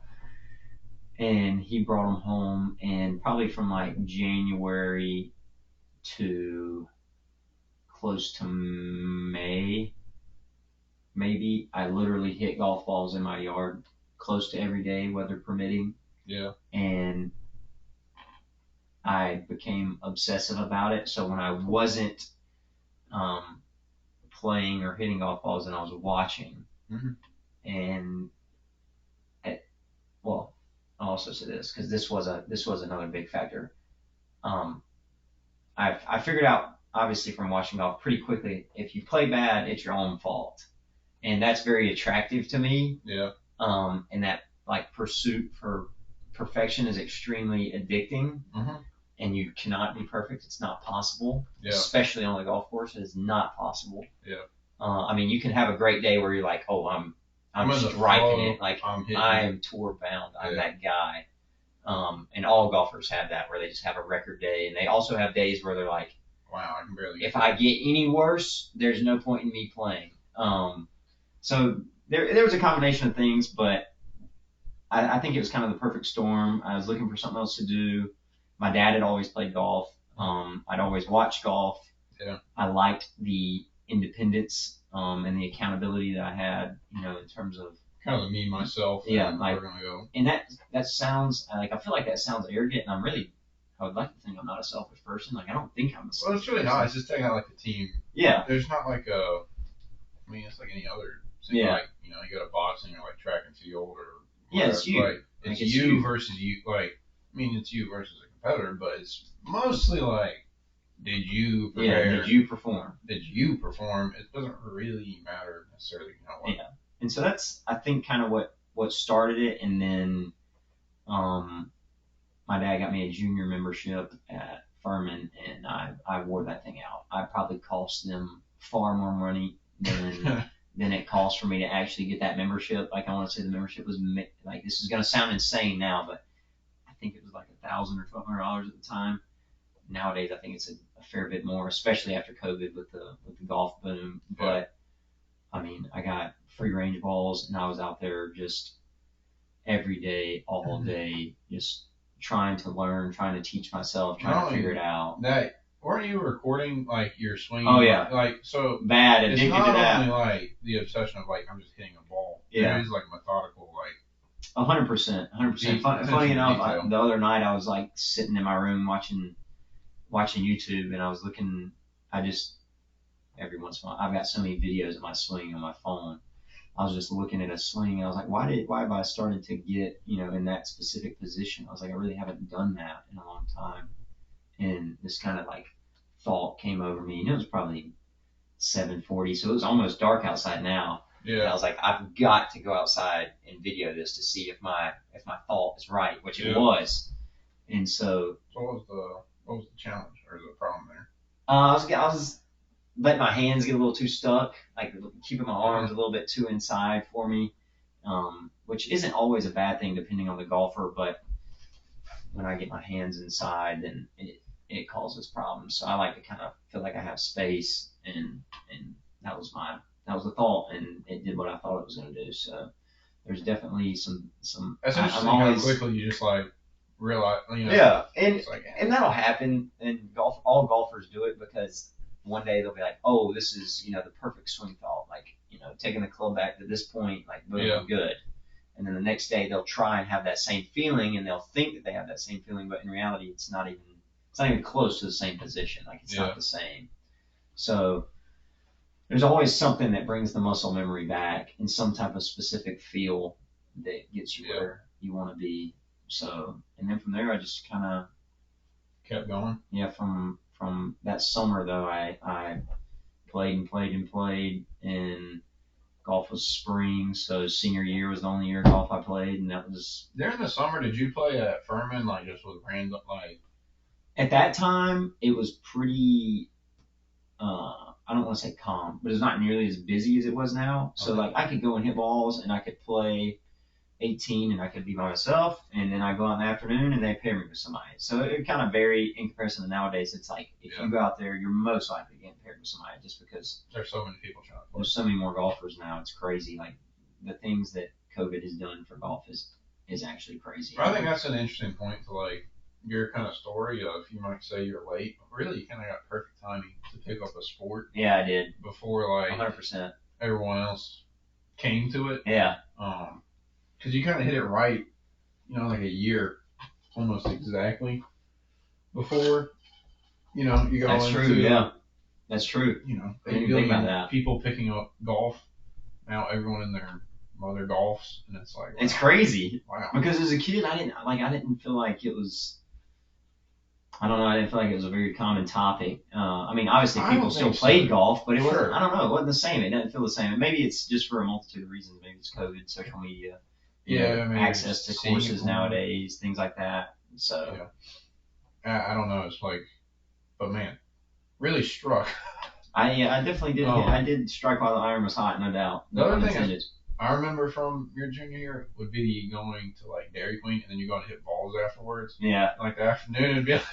And he brought them home, and probably from like January to close to May, maybe, I literally hit golf balls in my yard close to every day, weather permitting.
Yeah.
And I became obsessive about it. So when I wasn't playing or hitting golf balls and I was watching, and well, I'll also say this because this was another big factor. I figured out, obviously from watching golf pretty quickly, if you play bad, it's your own fault, and that's very attractive to me.
Yeah.
And that like pursuit for perfection is extremely addicting. And you cannot be perfect. It's not possible.
Yeah.
Especially on the golf course, it is not possible.
Yeah.
I mean, you can have a great day where you're like, oh, I'm striking it. Like, I am tour bound. I'm that guy. And all golfers have that, where they just have a record day. And they also have days where they're like,
wow, I can barely.
If I get any worse, there's no point in me playing. So there was a combination of things, but I think it was kind of the perfect storm. I was looking for something else to do. My dad had always played golf. I'd always watched golf.
Yeah.
I liked the independence and the accountability that I had, in terms of
kind of me, myself.
Yeah, like,
we're gonna go.
And that sounds like, I feel like that sounds arrogant, and I would like to think I'm not a selfish person. Like, I don't think I'm a selfish person.
Well, it's really not. It's just taking out like the team.
Yeah.
There's not like it's like any other. Like, you go to boxing or like track and field or.
Yeah, it's you.
Like, it's you versus you. Like, it's you versus a competitor, but it's mostly like, did you prepare?
Yeah, did you perform?
Did you perform? It doesn't really matter necessarily, what.
Yeah, and so that's, I think, kind of what started it, and then my dad got me a junior membership at Furman, and I wore that thing out. I probably cost them far more money than it cost for me to actually get that membership. Like, I want to say the membership was like, this is going to sound insane now, but I think it was like $1,000 or $1,200 at the time. Nowadays, I think it's a fair bit more, especially after COVID with the golf boom. But I got free range balls, and I was out there just every day, all day, just trying to learn, trying to teach myself, trying to figure it out.
Weren't you recording like your swing?
Oh yeah.
Like, so
bad addicted
to that.
It's not
only like the obsession of like, I'm just hitting a ball.
Yeah.
It is like methodical, like.
100%. Funny enough, the other night I was like sitting in my room watching YouTube, and I was looking. Every once in a while, I've got so many videos of my swing on my phone. I was just looking at a swing, and I was like, why have I started to get in that specific position? I was like, I really haven't done that in a long time. And this kind of like thought came over me, and it was probably 7:40, so it was almost dark outside now.
Yeah.
And I was like, I've got to go outside and video this to see if my thought is right, which it was. And so.
So what was the challenge or the problem there?
I was letting my hands get a little too stuck, like keeping my arms a little bit too inside for me, which isn't always a bad thing depending on the golfer, but when I get my hands inside, then it causes problems. So I like to kind of feel like I have space, and that was the thought, and it did what I thought it was going to do. So there's definitely some.
That's interesting how quickly you just like realize.
Yeah, and that'll happen. And all golfers do it, because one day they'll be like, oh, this is the perfect swing thought, like taking the club back to this point, like boom, good. And then the next day they'll try and have that same feeling, and they'll think that they have that same feeling, but in reality it's not even close to the same position. Like, it's not the same. So there's always something that brings the muscle memory back, and some type of specific feel that gets you where you want to be. So, and then from there I just kind of
kept going.
Yeah, from that summer though, I played, and golf was spring, so senior year was the only year of golf I played, and that was.
During the summer, did you play at Furman, like just with random, like?
At that time, it was pretty. I don't want to say calm, but it's not nearly as busy as it was now. So like, I could go and hit balls, and I could play 18 and I could be by myself, and then I go out in the afternoon and they pair me with somebody. So it kind of vary in comparison to nowadays. It's like if you go out there, you're most likely getting paired with somebody just because
there's so many people trying to play.
there's so many more golfers now. It's crazy. Like the things that COVID has done for golf is actually crazy.
But I think that's an interesting point to like your kind of story of you might say you're late, but really you kind of got perfect timing to pick up a sport.
Yeah, I did.
Before like
100%.
Everyone else came to it.
Yeah.
Because you kind of hit it right, like a year, almost exactly before, you go
That's
into.
True. Yeah. That's true.
I
didn't think about that.
People picking up golf. Now everyone in their mother golfs, and it's like, wow.
It's crazy.
Wow.
Because as a kid, I didn't feel like it was. I don't know. I didn't feel like it was a very common topic. I mean, obviously people still played golf, but it wasn't. Sure. I don't know. It wasn't the same. It doesn't feel the same. And maybe it's just for a multitude of reasons. Maybe it's COVID, social media, access to courses nowadays, things like that. So.
Yeah. I don't know. It's like, but man, really struck.
I definitely did. I did strike while the iron was hot, no doubt.
The other thing I remember from your junior year would be going to like Dairy Queen and then you go and hit balls afterwards.
Yeah.
Like the afternoon, it'd be like,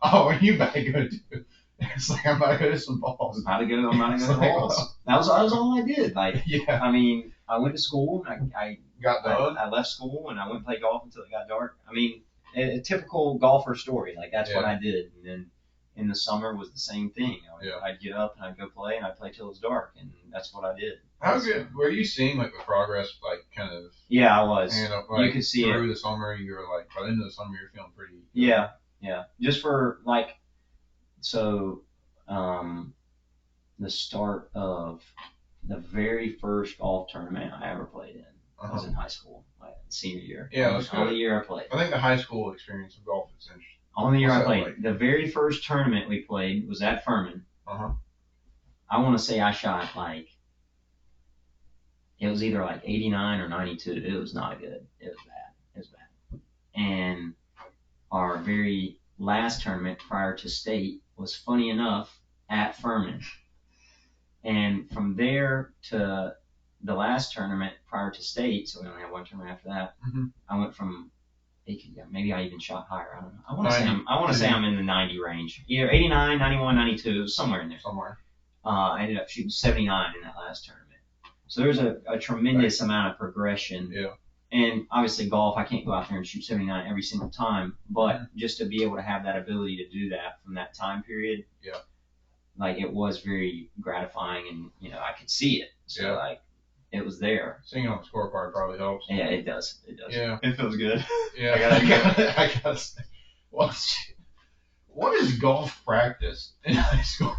oh, what are you about to go do? It's like, I'm about to go to some balls.
I'm about to go to balls. That was all I did. Like,
yeah.
I mean, I went to school and I
got done.
I left school and I went and played golf until it got dark. I mean, a typical golfer story. Like that's what I did. And then in the summer was the same thing. I'd get up and I'd go play and I'd play till it was dark, and that's what I did.
How good were you seeing like the progress, like kind of?
Yeah, I was.
And,
you could see
through the summer. You were like by the end of the summer, you're feeling pretty.
Good. Yeah. Just for like, so, the start of the very first golf tournament I ever played in was in high school, like senior year.
Yeah, that's good.
Only year I played.
I think the high school experience of golf is interesting.
Only year I played. Like? The very first tournament we played was at Furman. I want to say I shot like, it was either like 89 or 92. It was not good. It was bad. And our very last tournament prior to state was, funny enough, at Furman. And from there to the last tournament prior to state, so we only have one tournament after that, I went from, maybe I even shot higher. I don't know. I want to say I'm in the 90 range. Either 89, 91, 92, somewhere in there. I ended up shooting 79 in that last tournament. So there's a tremendous amount of progression.
Yeah.
And obviously golf, I can't go out there and shoot 79 every single time, but just to be able to have that ability to do that from that time period, like it was very gratifying, and I could see it. So like it was there.
Seeing it on the scorecard probably helps.
Yeah, it does.
Yeah.
It feels good.
Yeah. I gotta say, what is golf practice in high school?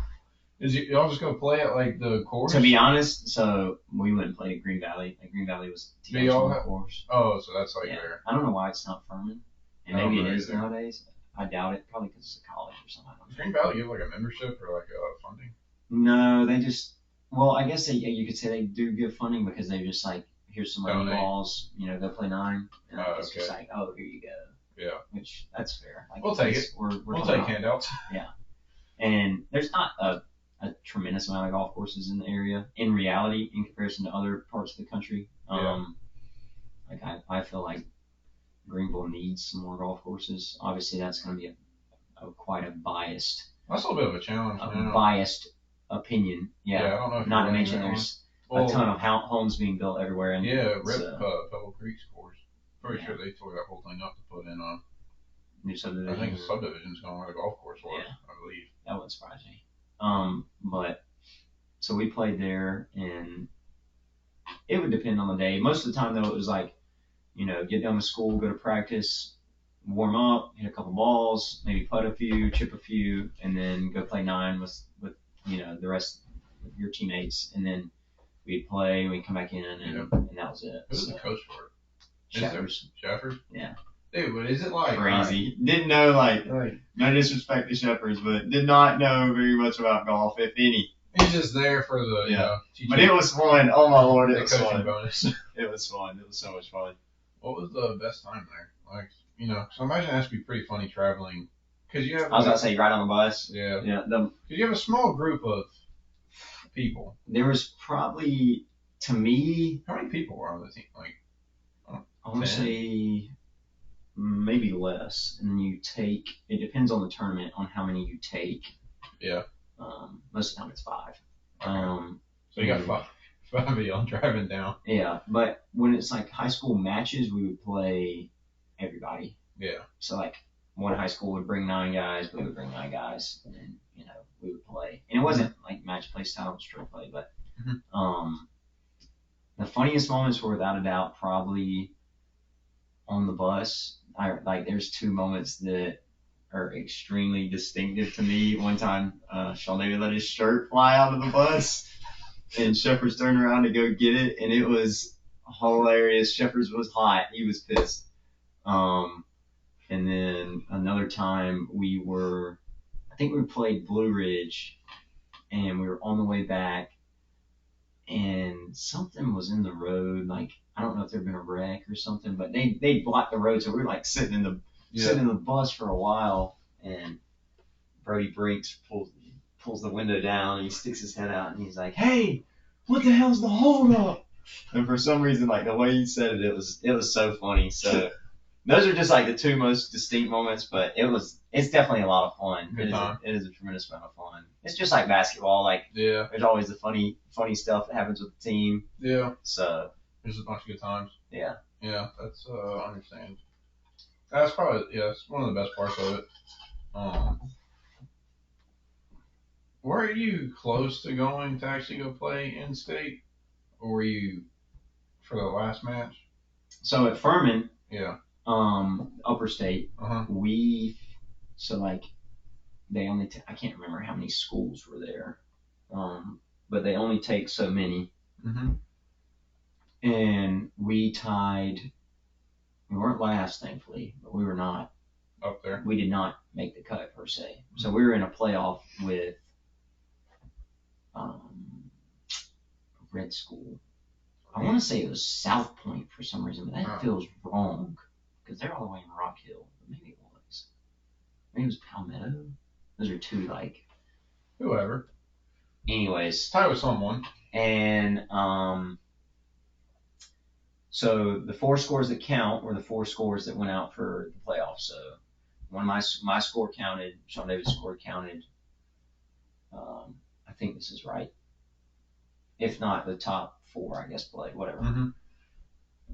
Is y'all just gonna play at like the course?
To be honest, so we wouldn't play at Green Valley. Like Green Valley was the course.
Oh, so that's like there.
I don't know why it's not Furman, and maybe it is nowadays. I doubt it. Probably because it's a college or something.
Does Green Valley give like a membership or like a funding?
No, they just. Well, I guess you could say they do give funding because they just like, here's some money balls, go play 9, and it's just like, oh, here you go.
Yeah.
Which that's fair. Like,
we'll take it. We'll take handouts.
Yeah. And there's not a tremendous amount of golf courses in the area in reality in comparison to other parts of the country. Like I feel like Greenville needs some more golf courses. Obviously, that's going to be quite a biased.
That's a little bit of a challenge.
Biased opinion. Yeah.
I don't know.
Not to mention there's a ton of homes being built everywhere. And
Pebble Creek's course. Pretty sure they tore that whole thing up to put in
new subdivision.
I think the subdivision's going where the golf course was. I believe.
That wouldn't surprise me. But so we played there, and it would depend on the day. Most of the time, though, it was like, get done with school, go to practice, warm up, hit a couple balls, maybe putt a few, chip a few, and then go play 9 with the rest of your teammates, and then we'd play, we'd come back in, and that was it.
Who's the coach for it?
Shepherds.
Yeah. Dude, but is it like
crazy? Didn't know no disrespect to Shepherds, but did not know very much about golf, if any.
He's just there for the
But it was fun. Oh my lord, it was fun.
Bonus.
It was fun. It was so much fun.
What was the best time there? Like, so I imagine it has to be pretty funny traveling, because you have.
I was about to say, right on the bus.
Yeah.
Yeah.
Because you have a small group of people.
There was probably, to me.
How many people were on the team?
I want to
10?
say maybe less. And then you take, it depends on the tournament on how many you take.
Yeah.
Most of the time it's 5.
Okay. So you got 5 of y'all driving down.
Yeah, but when it's like high school matches, we would play everybody.
Yeah.
So like one high school would bring 9 guys, we would bring 9 guys, and then we would play. And it wasn't like match play style, it was straight play, but the funniest moments were without a doubt probably on the bus. There's 2 moments that are extremely distinctive to me. One time, Sean David let his shirt fly out of the bus, and Shepherds turned around to go get it, and it was hilarious. Shepherds was hot. He was pissed. And then another time I think we played Blue Ridge, and we were on the way back, and something was in the road. Like, I don't know if there'd been a wreck or something, but they blocked the road, so we were like sitting in the bus for a while, and Brody Brinks pulls the window down, and he sticks his head out, and he's like, "Hey, what the hell's the hold up?" And for some reason, like the way he said it, it was so funny. So those are just like the 2 most distinct moments, but it's definitely a lot of fun. It is a tremendous amount of fun. It's just like basketball. Like, there's always the funny stuff that happens with the team.
Yeah.
So
there's a bunch of good times.
Yeah.
Yeah, that's I understand. That's probably it's one of the best parts of it. Were you close to going to actually go play in state, or were you for the last match?
So at Furman,
yeah,
upper state, they only I can't remember how many schools were there, but they only take so many.
Mm-hmm.
And we tied. We weren't last, thankfully, but we were not
up there.
We did not make the cut per se. Mm-hmm. So we were in a playoff with Red School. I want to say it was South Point for some reason, but that feels wrong because they're all the way in Rock Hill. Maybe it was. Maybe it was Palmetto. Those are 2 like.
Whoever.
Anyways.
Tie with someone.
And so the 4 scores that count were the 4 scores that went out for the playoffs. So when my score counted, Sean David's score counted. I think this is right. If not, the top 4, I guess, played, whatever.
Mm-hmm.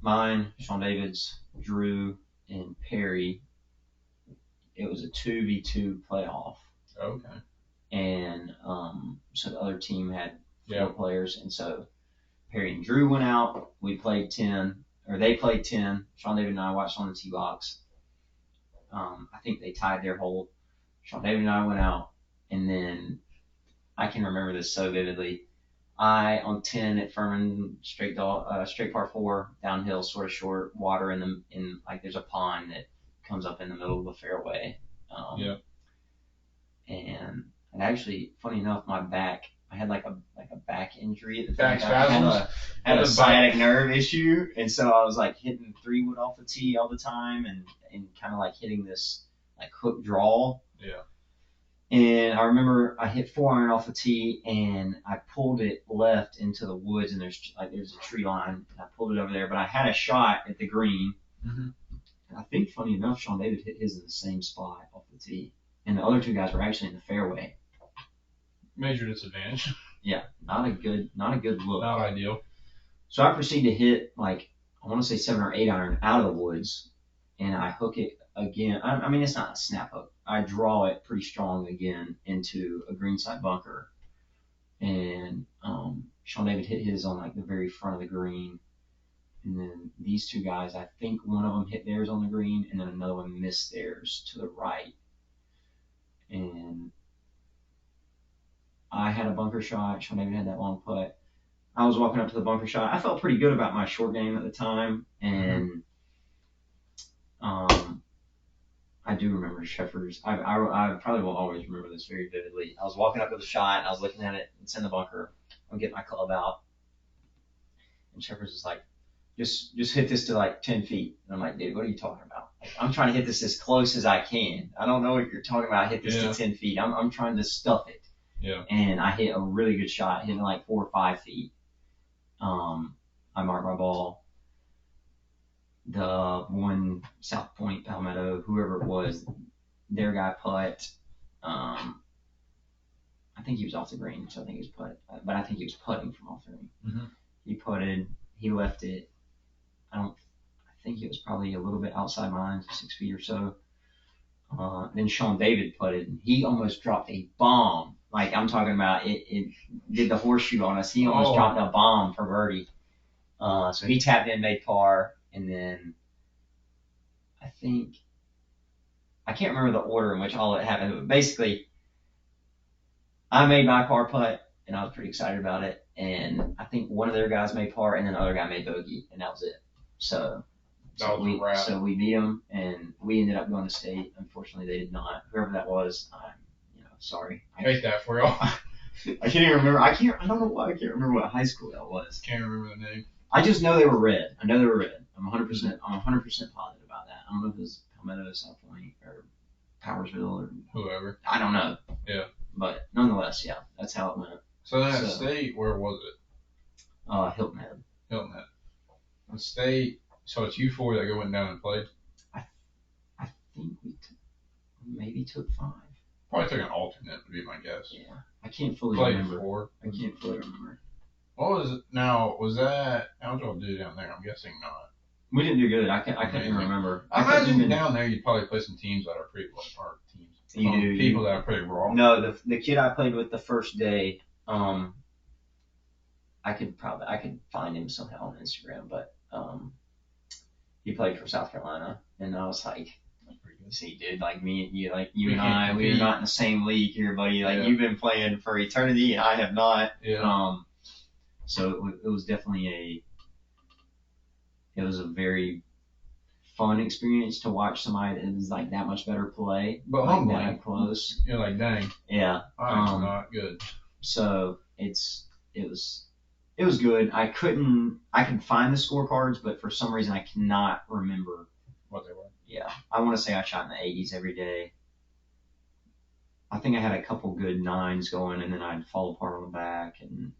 Mine, Sean David's, Drew, and Perry, it was a 2v2 playoff.
Okay.
And so the other team had 4 players, and so Perry and Drew went out. We played 10, or they played 10. Sean David and I watched on the tee box. I think they tied their hold. Sean David and I went out, and then I can remember this so vividly. On 10 at Furman, straight par 4, downhill, sort of short, water in like there's a pond that comes up in the middle of the fairway. And actually, funny enough, my back, I had like a back injury at the time. I had a sciatic nerve issue, and so I was like hitting 3-wood off the tee all the time, and kind of like hitting this like hook draw.
Yeah.
And I remember I hit 4-iron off the tee, and I pulled it left into the woods, and there's a tree line, and I pulled it over there. But I had a shot at the green.
Mm-hmm.
And I think, funny enough, Sean David hit his in the same spot off the tee, and the other 2 guys were actually in the fairway.
Major disadvantage.
Yeah, not a good look.
Not ideal.
So I proceed to hit like I want to say 7 or 8 iron out of the woods, and I hook it again. I mean, it's not a snap hook. I draw it pretty strong again into a greenside bunker, and Sean David hit his on like the very front of the green, and then these 2 guys, I think one of them hit theirs on the green, and then another one missed theirs to the right, and I had a bunker shot. Sean David had that long putt. I was walking up to the bunker shot. I felt pretty good about my short game at the time, and I do remember Shepherds. I probably will always remember this very vividly. I was walking up to the shot, and I was looking at it. It's in the bunker. I'm getting my club out, and Shepherds is like, just hit this to like 10 feet. And I'm like, dude, what are you talking about? Like, I'm trying to hit this as close as I can. I don't know what you're talking about. Hit this to 10 feet. I'm trying to stuff it.
Yeah.
And I hit a really good shot, hitting like 4 or 5 feet. I marked my ball. the one South Point, Palmetto, whoever it was, their guy putt. I think he was off the green, so I think he was putt, but I think he was putting from off the green.
Mm-hmm.
He putted, he left it. I think it was probably a little bit outside mine, 6 feet or so. Then Sean David putted, and he almost dropped a bomb. Like I'm talking about, it did the horseshoe on us. He almost dropped a bomb for birdie. So he tapped in, made par, and then I can't remember the order in which all it happened, but basically I made my par putt, and I was pretty excited about it. And I think one of their guys made par, and then the other guy made bogey, and that was it. So we beat them, and we ended up going to state. Unfortunately, they did not. Whoever that was, I'm sorry.
I hate that for y'all.
I can't even remember. I don't know why I can't remember what high school that was.
Can't remember the name.
I just know they were red. I know they were red. I'm 100% positive about that. I don't know if it was Palmetto, South Point, or Powersville, or
whoever.
I don't know.
Yeah.
But nonetheless, yeah, that's how it went.
So that state, where was it?
Hilton Head.
Hilton Head. The state. So it's you four that went down and played.
I think we maybe took 5.
Probably took an alternate, would be my guess.
Yeah, I can't fully remember.
4.
I can't fully remember.
What was it? Now, was that, how'd y'all do down there? I'm guessing not.
We didn't do good. I couldn't even remember.
I imagine down there you'd probably play some teams that are pretty, people that are pretty raw.
No, the kid I played with the first day, I could find him somehow on Instagram, but he played for South Carolina, and I was like, see, dude, like me and you, like you and I, we're not in the same league here, buddy. Like you've been playing for eternity, and I have not.
Yeah.
So it was definitely it was a very fun experience to watch somebody that is like that much better play,
but
like that close.
You're like, dang.
Yeah.
Not good.
So it was good. I could find the scorecards, but for some reason I cannot remember
what they were.
Yeah, I want to say I shot in the 80s every day. I think I had a couple good 9s going, and then I'd fall apart on the back, and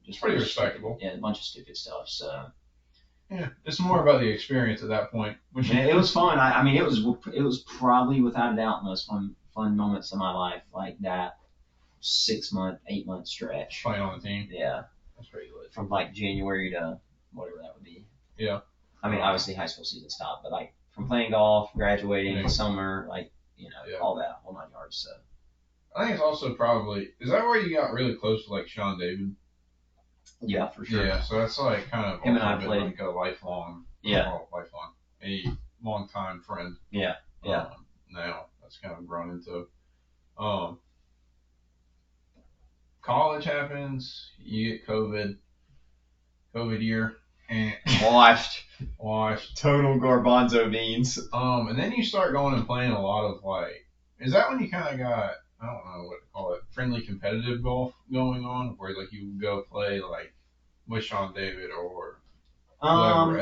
just
pretty respectable.
A bunch of stupid stuff. So
yeah, it's more about the experience at that point.
It was fun. I mean, it was probably without a doubt the most fun moments of my life, like that 8-month stretch.
Playing on the team.
Yeah,
that's pretty good.
From like January to whatever that would be.
Yeah.
I mean, obviously high school season stopped, but like from playing golf, graduating, summer, like all that whole 9 yards. So
I think it's also probably, is that where you got really close to like Sean David?
Yeah, for sure.
Yeah, so that's like kind of
him and I played
like a lifelong, a long time friend.
Yeah, yeah.
Now that's kind of grown into. College happens, you get COVID year, and
washed,
total
garbanzo beans.
And then you start going and playing a lot of like, is that when you kind of got, I don't know what to call it, friendly competitive golf going on, where like you go play like with Sean David or whoever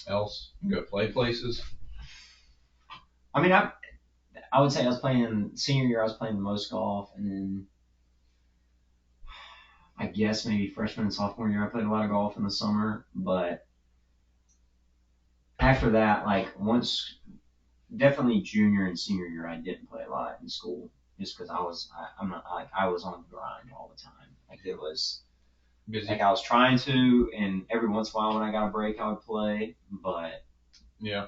else, and go play places?
I mean, I would say I was playing senior year. I was playing the most golf, and then I guess maybe freshman and sophomore year I played a lot of golf in the summer. But after that, like definitely junior and senior year, I didn't play a lot in school just because I was on the grind all the time. Like it was
busy.
Like I was trying to, and every once in a while when I got a break, I would play. But
yeah,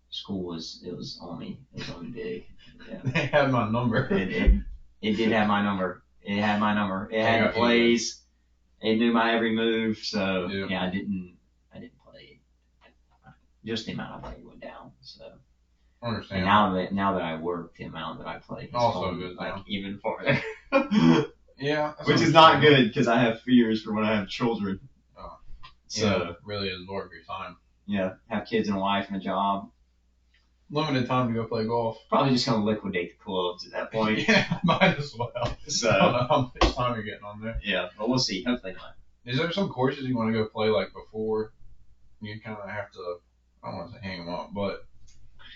school was on me. It was on me big. Yeah.
They had my number.
It did have my number. It had my number. It had the plays. It knew my every move. So yeah, I didn't play. Just the amount I played went down. So
I understand.
And now that I work, the amount that I play is
also good
like
now.
even farther.
Yeah,
which is not good because I have fears for when I have children.
So really is worth your time.
Yeah, have kids and a wife and a job.
Limited time to go play golf.
Probably just gonna liquidate the clubs at that point.
Yeah, might as well.
So
I don't know how much time you're getting on there.
Yeah, but we'll see. Hopefully not.
Is there some courses you want to go play like before? You kind of have to. I don't want to say hang them up, but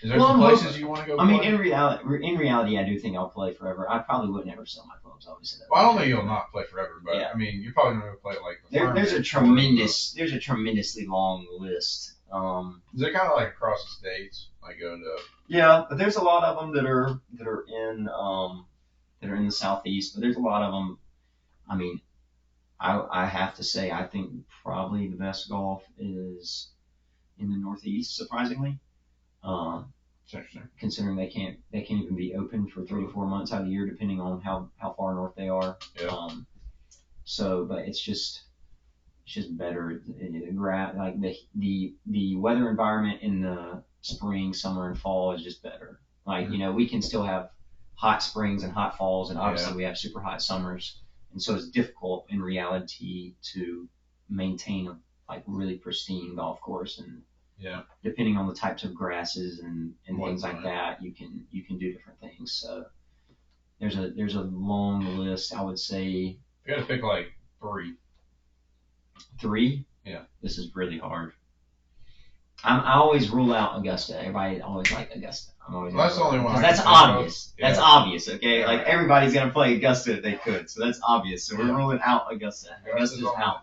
is there some places you want to go?
I mean, in reality, I do think I'll play forever. I probably would never sell my clubs. Obviously.
Well, I don't think you'll not play forever, but I mean, you're probably gonna go play like.
There's a tremendously long list
Is it kind of like across the states? Like go to
Yeah, but there's a lot of them that are in the southeast. But there's a lot of them. I mean, I have to say I think probably the best golf is in the northeast. Surprisingly, considering they can't even be open for 3 to 4 months out of the year, depending on how far north they are.
Yeah.
But it's just better. Like the weather environment in the spring, summer, and fall is just better. Like we can still have hot springs and hot falls, and obviously we have super hot summers, and so it's difficult in reality to maintain a really pristine golf course. And depending on the types of grasses and things like that, you can do different things. So there's a long list. I would say
you got to pick like three.
Three?
Yeah.
This is really hard. I always rule out Augusta. Everybody always like Augusta.
That's the only one.
That's obvious.
Yeah.
That's obvious. Okay,
Yeah,
like everybody's gonna play Augusta if they could, so that's obvious. So we're ruling out Augusta. Augusta's out.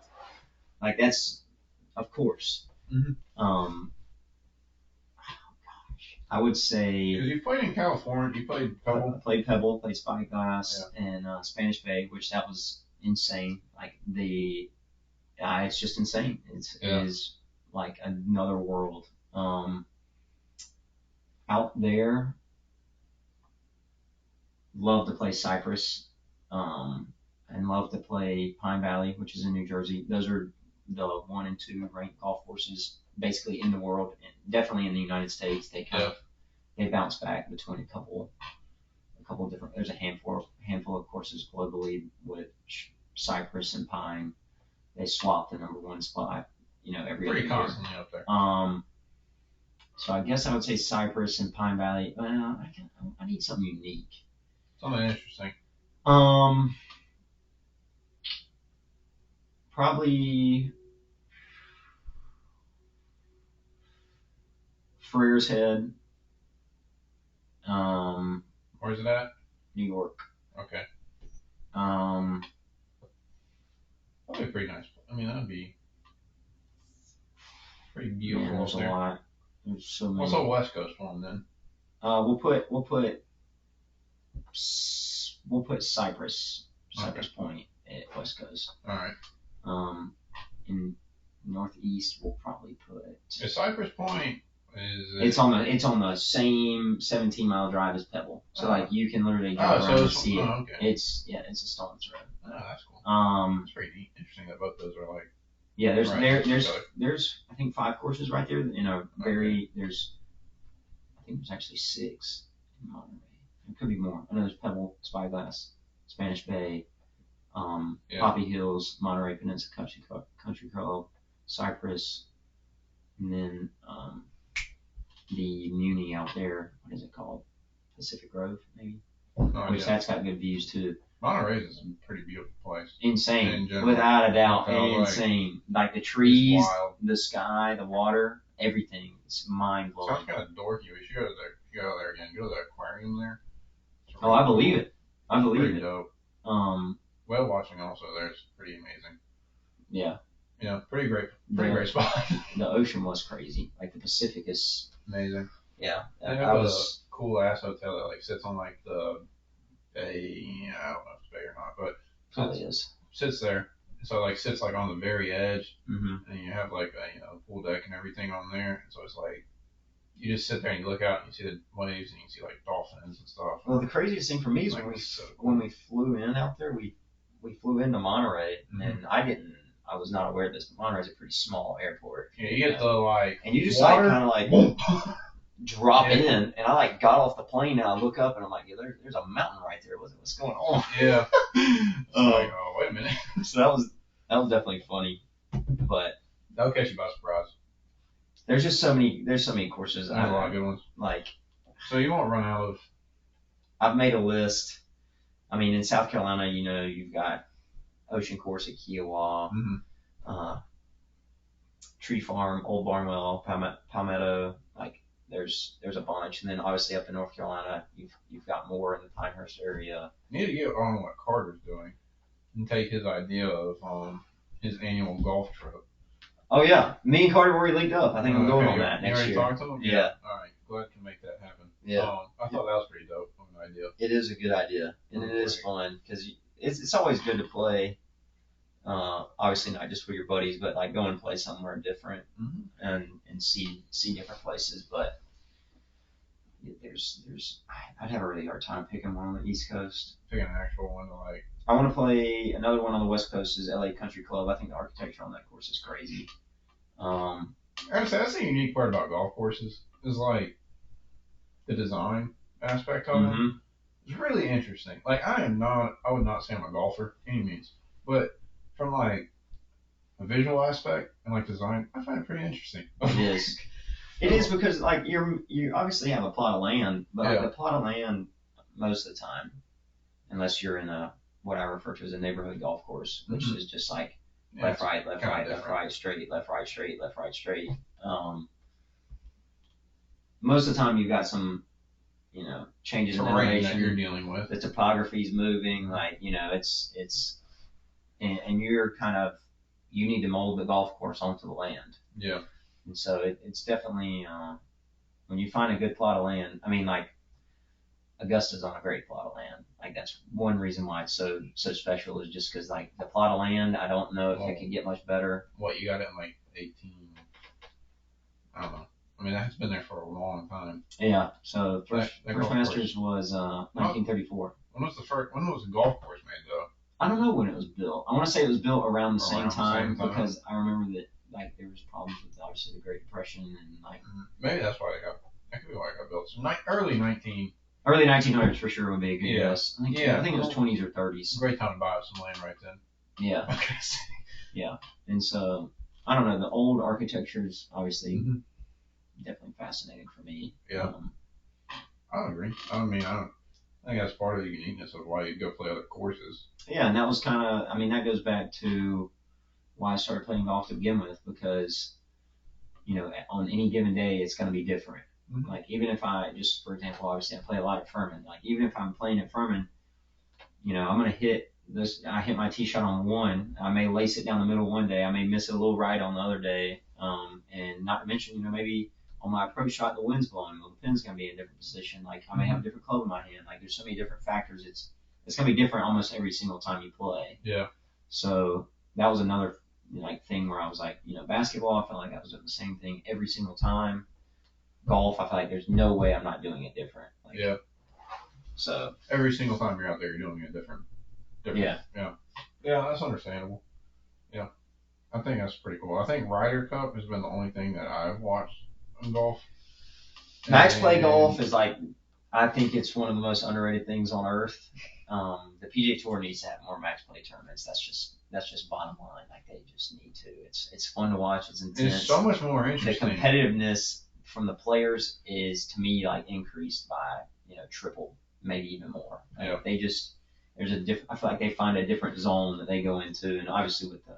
Like that's, of course.
Mm-hmm.
I would say.
Because you played in California. You played Pebble.
Played Pebble. Played Spyglass and Spanish Bay, which that was insane. Like it's just insane. It is like another world. Out there, love to play Cypress, and love to play Pine Valley, which is in New Jersey. Those are the 1 and 2 ranked golf courses basically in the world, and definitely in the United States. They they bounce back between a couple different. There's a handful of courses globally with Cypress and Pine. They swap the number 1 spot, every
pretty
other year.
Constantly up there.
So I guess I would say Cypress and Pine Valley. Well, I need something unique.
Something interesting.
Probably Freer's Head.
Where's it at?
New York.
Okay.
That'd
be pretty nice. I mean, that'd be pretty beautiful.
There's a lot. There's so many.
What's a West Coast one then?
We'll put Cypress Point at West Coast.
All right.
In Northeast, we'll probably put.
Is Cypress Point?
It's on the same 17-mile drive as Pebble, so you can literally drive around and see it.
Okay.
It's a stone's throw.
Oh, that's cool.
It's
pretty interesting that both those are like.
Yeah, there's I think 5 courses right there in a very there's I think there's actually 6 in Monterey. It could be more. I know there's Pebble, Spyglass, Spanish Bay, Poppy Hills, Monterey Peninsula Country Club, Cypress, and then the Muni out there. What is it called? Pacific Grove, maybe. Which that's got good views too.
Monterey is a pretty beautiful place.
Insane, without a doubt, insane. Like the trees, the sky, the water, everything. It's mind blowing.
Sounds kind of dorky. We should go there. Go there again. Go to the aquarium there.
Oh, I believe it. I believe it.
Dope. Whale watching also there is pretty amazing.
Yeah.
Yeah, pretty great great spot.
The ocean was crazy. Like the Pacific is
amazing.
Yeah.
They have a cool ass hotel that like sits on like the bay. I don't know if it's bay or not, but
probably is.
Sits there. So like sits like on the very edge,
and
you have like a pool deck and everything on there. So it's like you just sit there and you look out and you see the waves and you see like dolphins and stuff.
Well, the craziest thing for me is when we flew in out there, we flew into Monterey, and I was not aware of this, but Monterey's a pretty small airport.
Yeah, you get the like
and you just water, like kind of like drop in, and I like got off the plane and I look up and I'm like, there's a mountain right there. What's going on?
Yeah. Like, oh, wait a minute.
So that was definitely funny, but
that'll catch you by surprise.
There's just so many courses.
There's a lot of good ones.
Like,
so you won't run out of.
I've made a list. I mean, in South Carolina, you've got Ocean Course at Kiowa, Tree Farm, Old Barnwell, Palmetto. Like, there's a bunch, and then obviously up in North Carolina, you've got more in the Pinehurst area.
You need to get on what Carter's doing and take his idea of his annual golf trip.
Oh yeah, me and Carter already linked up. I think I'm going
Okay,
on that next
you
year.
already talked to him?
Yeah.
All right. Glad to make that happen.
Yeah.
I thought that was pretty dope of an idea.
It is a good idea, and it is fun because it's always good to play. Obviously not just with your buddies, but like go and play somewhere different and see different places. But I'd have a really hard time picking one on the East Coast.
Picking an actual one to like.
I want to play another one on the West Coast is LA Country Club. I think the architecture on that course is crazy.
Honestly, that's the unique part about golf courses is like the design aspect of them. It's really interesting. Like I would not say I'm a golfer any means, but from like a visual aspect and like design, I find it pretty interesting.
It is. It is because like you obviously have a plot of land, but like the plot of land most of the time, unless you're in what I refer to as a neighborhood golf course, which is just like left, right, left, right, left, right, straight, left, right, straight, left, right, straight. Most of the time you've got some, changes in elevation
that you're dealing with.
The topography's moving, like, it's and you're kind of, you need to mold the golf course onto the land.
Yeah.
And so it's definitely, when you find a good plot of land, I mean, like, Augusta's on a great plot of land. Like, that's one reason why it's so special is just because, like, the plot of land, I don't know if it can get much better.
What, you got it in, like, 18, I don't know. I mean, that's been there for a long time.
Yeah, so first Masters was 1934.
When was the golf course made, though?
I don't know when it was built. I want to say it was built around the same time because I remember that like there was problems with obviously the Great Depression and like
maybe that's why that could be why it got built. So early
1900s for sure would be a good guess. I think it was 20s or 30s.
Great time to buy some land right then.
Yeah. Yeah, and so I don't know, the old architecture is obviously definitely fascinating for me.
Yeah. I agree. I mean, I think that's part of the uniqueness of why you go play other courses.
Yeah, and that was kind of, I mean, that goes back to why I started playing golf to begin with, because, on any given day, it's going to be different. Like, even if just for example, obviously I play a lot at Furman. Like, even if I'm playing at Furman, I'm going to hit this, I hit my tee shot on one. I may lace it down the middle one day. I may miss it a little right on the other day. And not to mention, maybe on my approach shot, the wind's blowing. Well, the pin's going to be in a different position. Like, I may have a different club in my hand. Like, there's so many different factors. It's going to be different almost every single time you play.
Yeah.
So that was another thing where I was like, basketball, I felt like I was doing the same thing every single time. Golf, I feel like there's no way I'm not doing it different. Like,
yeah.
So
every single time you're out there, you're doing it different.
Yeah.
Yeah. Yeah, that's understandable. Yeah. I think that's pretty cool. I think Ryder Cup has been the only thing that I've watched in golf.
Match play golf is like, I think it's one of the most underrated things on earth. The PGA Tour needs to have more match play tournaments. That's just bottom line. Like they just need to. It's fun to watch. It's intense.
It's so much more interesting.
The competitiveness from the players is to me like increased by triple, maybe even more. Like,
yeah.
I feel like they find a different zone that they go into, and obviously with the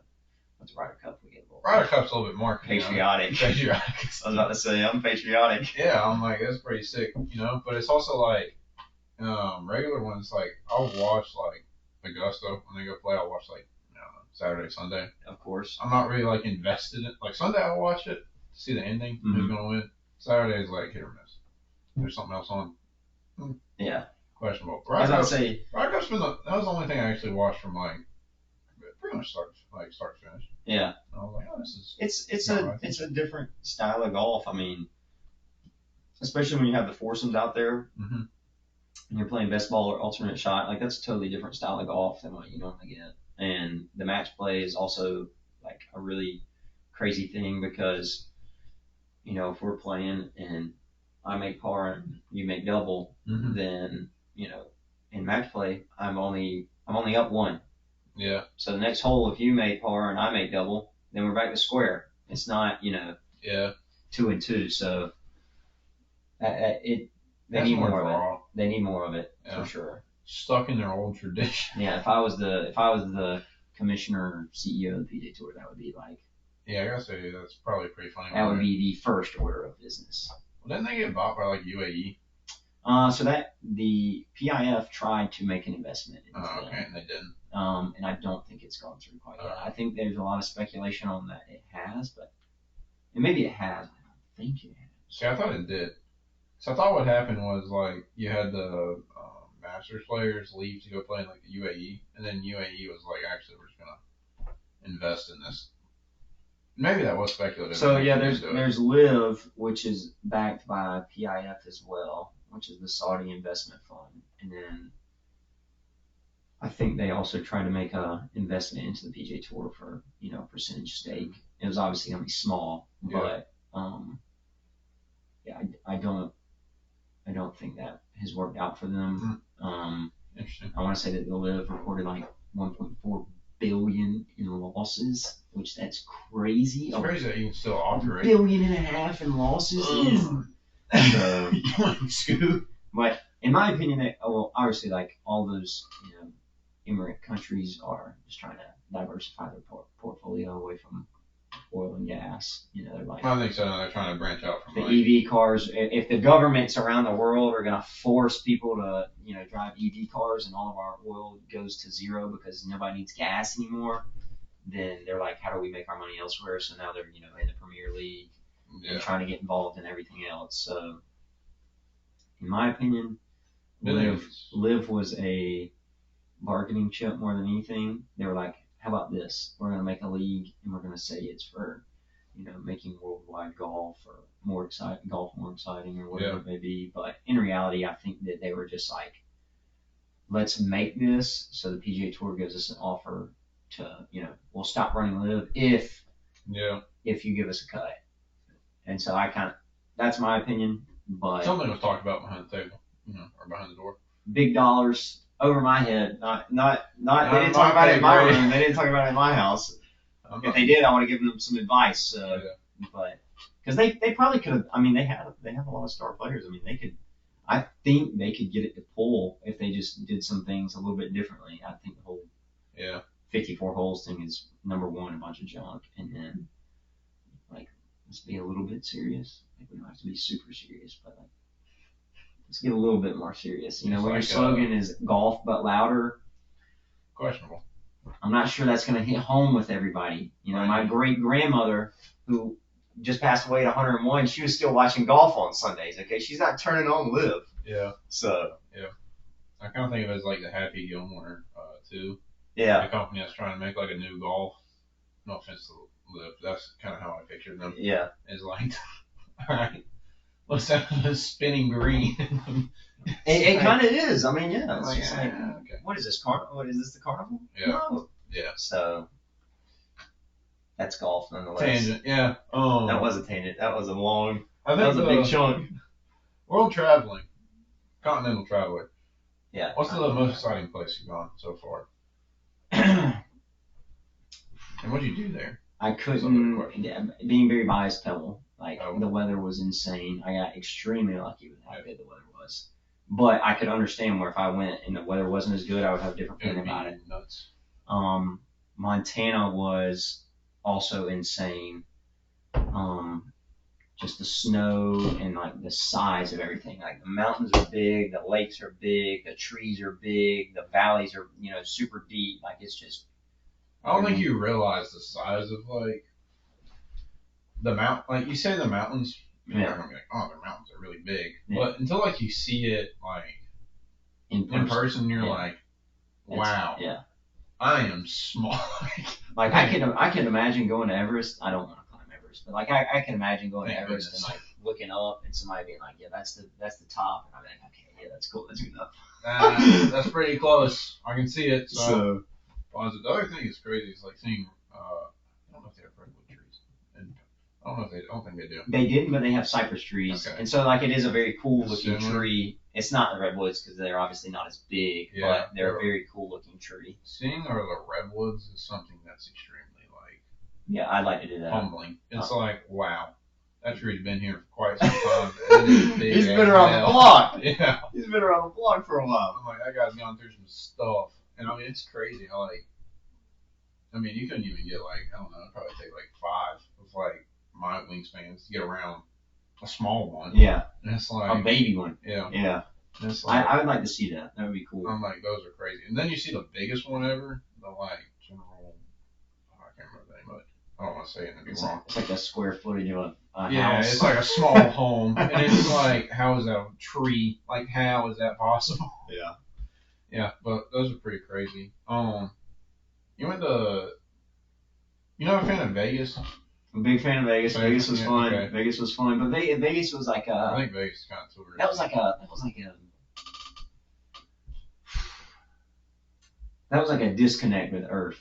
Ryder Cup, we get a little.
Ryder Cup's a little bit more
patriotic. Patriotic. I was about to say I'm patriotic.
Yeah, I'm like that's pretty sick, But it's also like regular ones. Like I'll watch like Augusta when they go play. I'll watch like Saturday, Sunday.
Of course.
I'm not really like invested in it. Like Sunday, I'll watch it to see the ending. Who's gonna win? Saturday is like hit or miss. There's something else on.
Yeah.
Questionable.
Ryder Cup's been
that was the only thing I actually watched from like pretty much start to finish.
Yeah.
And I was like, oh, this is.
It's a different style of golf. I mean, especially when you have the foursomes out there, and you're playing best ball or alternate shot. Like that's a totally different style of golf than what you normally get. And the match play is also like a really crazy thing because, if we're playing and I make par and you make double, then in match play I'm only up one.
Yeah.
So the next hole, if you make par and I make double, then we're back to square. It's not 2 and 2. So they need more of it. They need more of it for sure.
Stuck in their old tradition.
Yeah. If I was the commissioner or CEO of the PGA Tour, that would be like.
Yeah, I gotta say that's probably pretty funny.
That would be the first order of business.
Well, didn't they get bought by like UAE?
So that the PIF tried to make an investment into them.
Okay, and they didn't.
And I don't think it's gone through quite yet. I think there's a lot of speculation on that it has, but and maybe it has. I don't think it has.
See, I thought it did. So I thought what happened was like you had the Masters players leave to go play in like the UAE, and then UAE was like, actually, we're just gonna invest in this. Maybe that was speculative.
So yeah, there's Live, which is backed by PIF as well, which is the Saudi investment fund, and then I think they also tried to make a investment into the PGA Tour for percentage stake. It was obviously gonna be small, but yeah, I don't think that has worked out for them.
Interesting.
I want to say that the Live reported like 1.4 billion in losses, which that's crazy.
It's crazy that you can still operate.
$1.5 billion in losses. So,
Scoot.
But in my opinion, obviously, like all those immigrant countries are just trying to diversify their portfolio away from oil and gas. They're like,
I think so. They're trying to branch out from
the EV cars. If the governments around the world are going to force people to drive EV cars and all of our oil goes to zero because nobody needs gas anymore, then they're like, how do we make our money elsewhere? So now they're in the Premier League and trying to get involved in everything else. So in my opinion, Live was a bargaining chip more than anything. They were like, how about this? We're going to make a league and we're going to say it's for making worldwide golf or more exciting or whatever it may be. But in reality, I think that they were just like, let's make this so the PGA Tour gives us an offer to, we'll stop running Live if you give us a cut. And so that's my opinion. But
something was talked about behind the table, or behind the door.
Big dollars over my head. Not. They didn't talk about it in my room. They didn't talk about it in my house. If they did, I would have given them some advice. But because they probably could have. I mean, they have a lot of star players. I mean, they could. I think they could get it to pull if they just did some things a little bit differently. I think the whole 54 holes thing is number one, a bunch of junk, and then like let's be a little bit serious. Like we don't have to be super serious, but like let's get a little bit more serious. When your slogan is golf but louder.
Questionable.
I'm not sure that's going to hit home with everybody. My great grandmother, who just passed away at 101, she was still watching golf on Sundays. Okay, she's not turning on Live.
Yeah.
So.
Yeah. I kind of think of it as like the Happy Gilmore too.
Yeah.
The company that's trying to make like a new golf. No offense to Live. That's kind of how I pictured them.
Yeah.
It's like, all right, let's have a spinning green.
It kind of is. I mean, yeah. It's
like,
just like, okay. What is this? What is this? The carnival?
Yeah.
No.
Yeah.
So that's golf, nonetheless.
Tangent. Yeah.
That was a tangent. That was a long. That was a big chunk.
World traveling, continental traveler.
Yeah.
What's the most exciting place you've gone so far? And what did you do there?
I couldn't. Being very biased, Pebble. Like the weather was insane. I got extremely lucky with how good the weather was. But I could understand where if I went and the weather wasn't as good, I would have a different feeling about it.
Nuts.
Montana was also insane. Just the snow and like the size of everything. Like the mountains are big, the lakes are big, the trees are big, the valleys are super deep. Like it's just.
I don't think you realize the size of like the mount. Like you say the mountains. You're not gonna be like, oh, the mountains are really big. Yeah. But until like you see it like in person you're like, wow.
Yeah.
I am small.
Like I can imagine going to Everest. I don't want to climb Everest, but like I can imagine going to Everest and like looking up and somebody being like, yeah, that's the top, and I'm like, okay, yeah, that's cool, that's good enough.
That's pretty close. I can see it. So positive. The other thing that's crazy is like seeing. I don't know if they have redwood trees. And I don't think they do.
They didn't, but they have cypress trees, and so like it is a very cool looking tree. It's not the redwoods because they're obviously not as big, but they're a very cool looking tree.
Seeing the redwoods is something that's extremely like.
Yeah, I'd like to do that.
Humbling. It's like, wow, that tree's been here for quite some time. And it is big.
He's been around the block.
Yeah.
He's been around the block for a while.
I'm like, that guy's gone through some stuff, and I mean, it's crazy how like. I mean, you couldn't even get like, I don't know, it'd probably take like 5 with like my wingspans to get around a small one.
Yeah.
And it's like
a baby one.
Yeah.
Yeah.
And it's like,
I would like to see that. That would be cool.
I'm like, those are crazy. And then you see the biggest one ever, the like general, I can't remember the name of it. I don't want to say it and it'd be wrong.
It's like a square footage of a
Yeah,
house.
it's like a small home, and it's like, how is that a tree? Like, how is that possible?
Yeah.
Yeah, but those are pretty crazy. You went to, a fan of Vegas?
I'm a big fan of Vegas. Vegas was fun.
Okay.
Vegas was fun, but Vegas was like
I think Vegas is kind of touristy.
that was like a disconnect with Earth.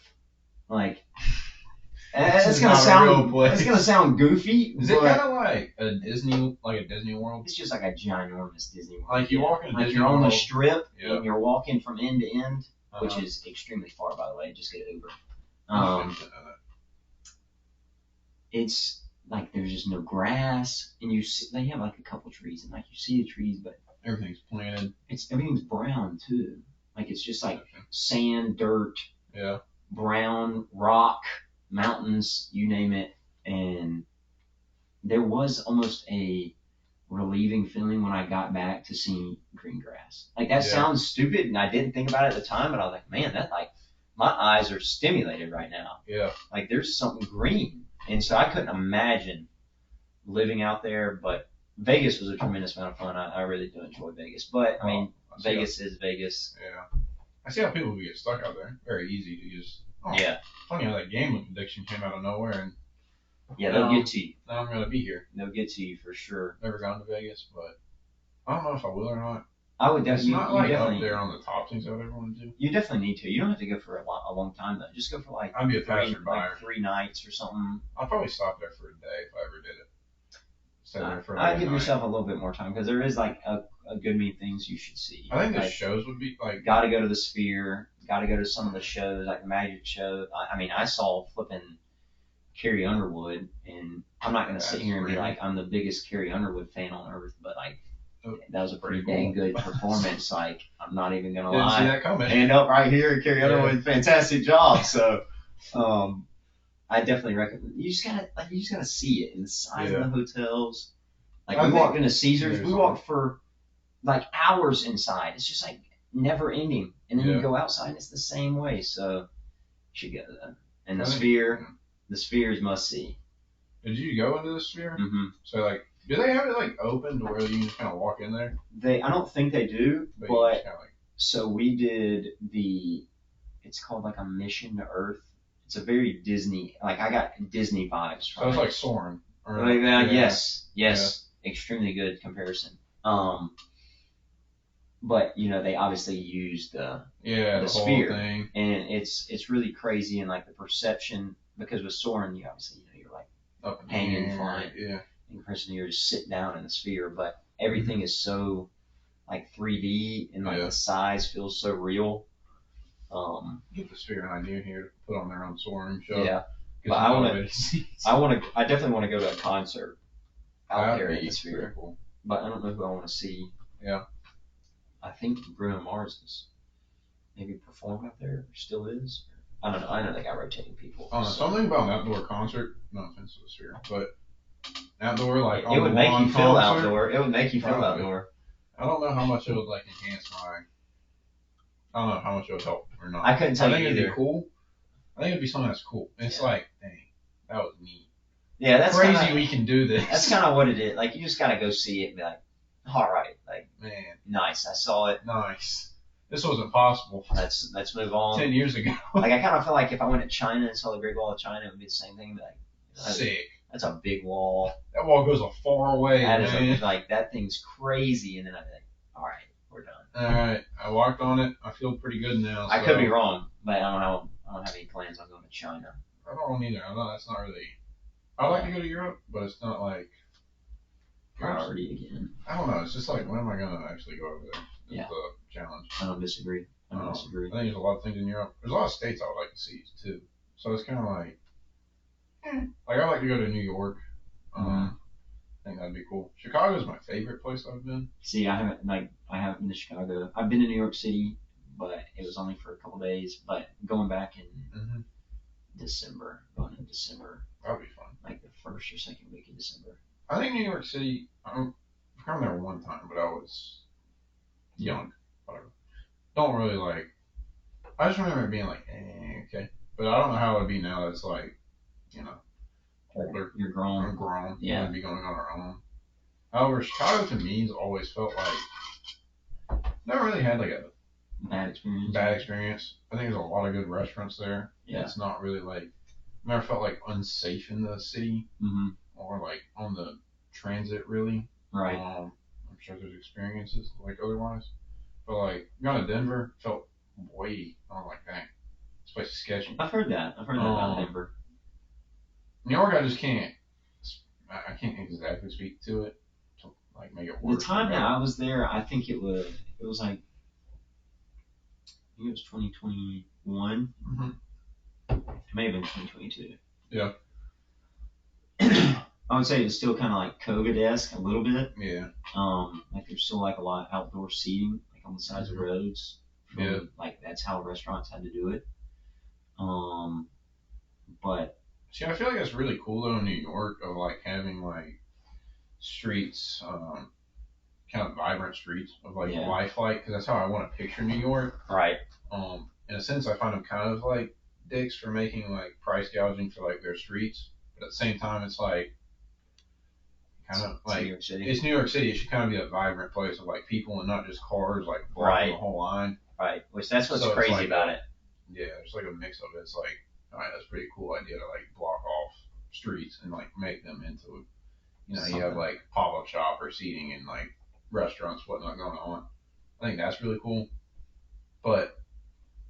Like it's gonna sound goofy.
Is it kind of like a Disney World?
It's just like a ginormous Disney World.
Like you walk in
like
Disney
you're on
World,
the strip
yeah.
and you're walking from end to end,
Uh-huh.
which is extremely far, by the way. Just get an Uber. It's like there's just no grass, and they have like a couple trees, and like you see the trees, but
everything's planted.
Everything's brown too. Like it's just like sand, dirt,
yeah,
brown, rock, mountains, you name it. And there was almost a relieving feeling when I got back to seeing green grass. Like that sounds stupid, and I didn't think about it at the time, but I was like, man, that like my eyes are stimulated right now.
Yeah.
Like there's something green. And so I couldn't imagine living out there, but Vegas was a tremendous amount of fun. I really do enjoy Vegas. But, I mean, Vegas is Vegas.
Yeah. I see how people get stuck out there. Very easy to just, funny how that gambling addiction came out of nowhere. And
yeah, they'll get to you.
Now I'm going to be here.
They'll get to you for sure.
Never gone to Vegas, but I don't know if I will or not.
I would definitely.
It's not like up there on the top things I would ever want to do.
You definitely need to. You don't have to go for a long time though. Just go for like.
I'd be a passerby.
Like 3 nights or something.
I'll probably stop there for a day if I ever did it. Stay there for
I'd give yourself a little bit more time because there is like a good many things you should see.
I think the shows would be like.
Got to go to the Sphere. Got to go to some of the shows like the Magic Show. I mean, I saw flipping Carrie Underwood, and I'm not gonna sit here and be like I'm the biggest Carrie Underwood fan on earth, but like. That was a pretty dang good performance. Like I'm not even gonna lie.
See that coming.
Hand up right here, Carrie Underwood, fantastic job. So, I definitely recommend. You just gotta see it in the size of the hotels. Like we walked into Caesars, we walked for like hours inside. It's just like never ending, and then you go outside, and it's the same way. So, you should go to that. And the Sphere is must see.
Did you go into the Sphere?
Mm-hmm.
So like. Do they have it like open to where you can just kind of walk in there?
I don't think they do, but so we did it's called like a Mission to Earth. It's a very Disney, like I got Disney vibes from it.
So it's like Soarin'.
Like that, yes, extremely good comparison. But they obviously used the Sphere,
whole thing.
And it's really crazy and like the perception because with Soarin', you obviously you're like
up
hanging, flying.
Yeah.
Person you're just sitting down in the Sphere, but everything is so like 3D and like the size feels so real.
Get the Sphere an idea here to put on their own Soaring show.
Yeah, but I definitely want to go to a concert out there in the Sphere.
Cool.
But I don't know who I want to see.
Yeah,
I think Bruno Mars is maybe performed out there, or still is. I don't know. I know they got rotating people.
Something about an outdoor concert. No offense to the Sphere, but. Outdoor, like
it would make you feel outdoor. It would make you feel outdoor.
I don't know how much it would like enhance I don't know how much it would help or not.
I couldn't tell you either.
I think it'd be cool. I think it'd be something that's cool. It's like, dang, that was neat.
Yeah, that's
crazy. We can do this.
That's kind of what it is. Like you just gotta go see it and be like, all right, like
man,
nice. I saw it.
Nice. This wasn't possible.
Let's move on.
10 years ago.
Like I kind of feel like if I went to China and saw the Great Wall of China, it would be the same thing. Like
sick.
That's a big wall.
That wall goes a far way, man.
Like that thing's crazy, and then I'd be like, all right, we're done.
All right, I walked on it. I feel pretty good now.
I could be wrong, but I don't have any plans on going to China.
I don't either. I know that's not really. I like to go to Europe, but it's not like
priority again.
I don't know. It's just like when am I gonna actually go over there? That's the challenge.
I don't disagree. I
think there's a lot of things in Europe. There's a lot of states I would like to see too. So it's kind of like. Like I like to go to New York. I think that'd be cool. Chicago's my favorite place I've been.
See, I haven't been to Chicago. I've been to New York City, but it was only for a couple days. But going back in December, going in December.
That'd be fun.
Like the first or second week of December.
I think New York City. I've come there one time, but I was young. Whatever. Don't really like. I just remember it being like, okay, but I don't know how it would be now. It's like. you know, older.
You're grown.
I'm grown.
Yeah.
We'd be going on our own. However, Chicago to me has always felt like never really had like a
Bad experience.
bad experience. I think there's a lot of good restaurants there.
Yeah.
It's not really like never felt like unsafe in the city
Mm-hmm.
or like on the transit really.
Right.
I'm sure there's experiences like otherwise, but like going to Denver felt way. I'm like, dang, this place is sketchy.
I've heard that about Denver.
New York, I just can't. I can't exactly speak to it to like make it work.
The time that I was there, I think it was like, I think it was 2021.
Mm-hmm.
It may have been 2022.
Yeah.
I would say it's still kind of like COVID-esque a little bit.
Yeah.
Like there's still like a lot of outdoor seating, like on the sides of roads.
Yeah.
Like that's how restaurants had to do it. But
see, I feel like that's really cool though in New York of like having like streets, kind of vibrant streets of like life, like because that's how I want to picture New York.
Right.
In a sense, I find them kind of like dicks for making like price gouging for like their streets, but at the same time, it's like kind of like
New York City.
It's New York City. It should kind of be a vibrant place of like people and not just cars like blocking the whole line.
Right. Which that's what's crazy
like
about it.
Yeah, it's like a mix of it. It's like, all right, that's a pretty cool idea to like block off streets and like make them into, you know, something. You have like pop-up shop or seating and like restaurants, whatnot going on. I think that's really cool. But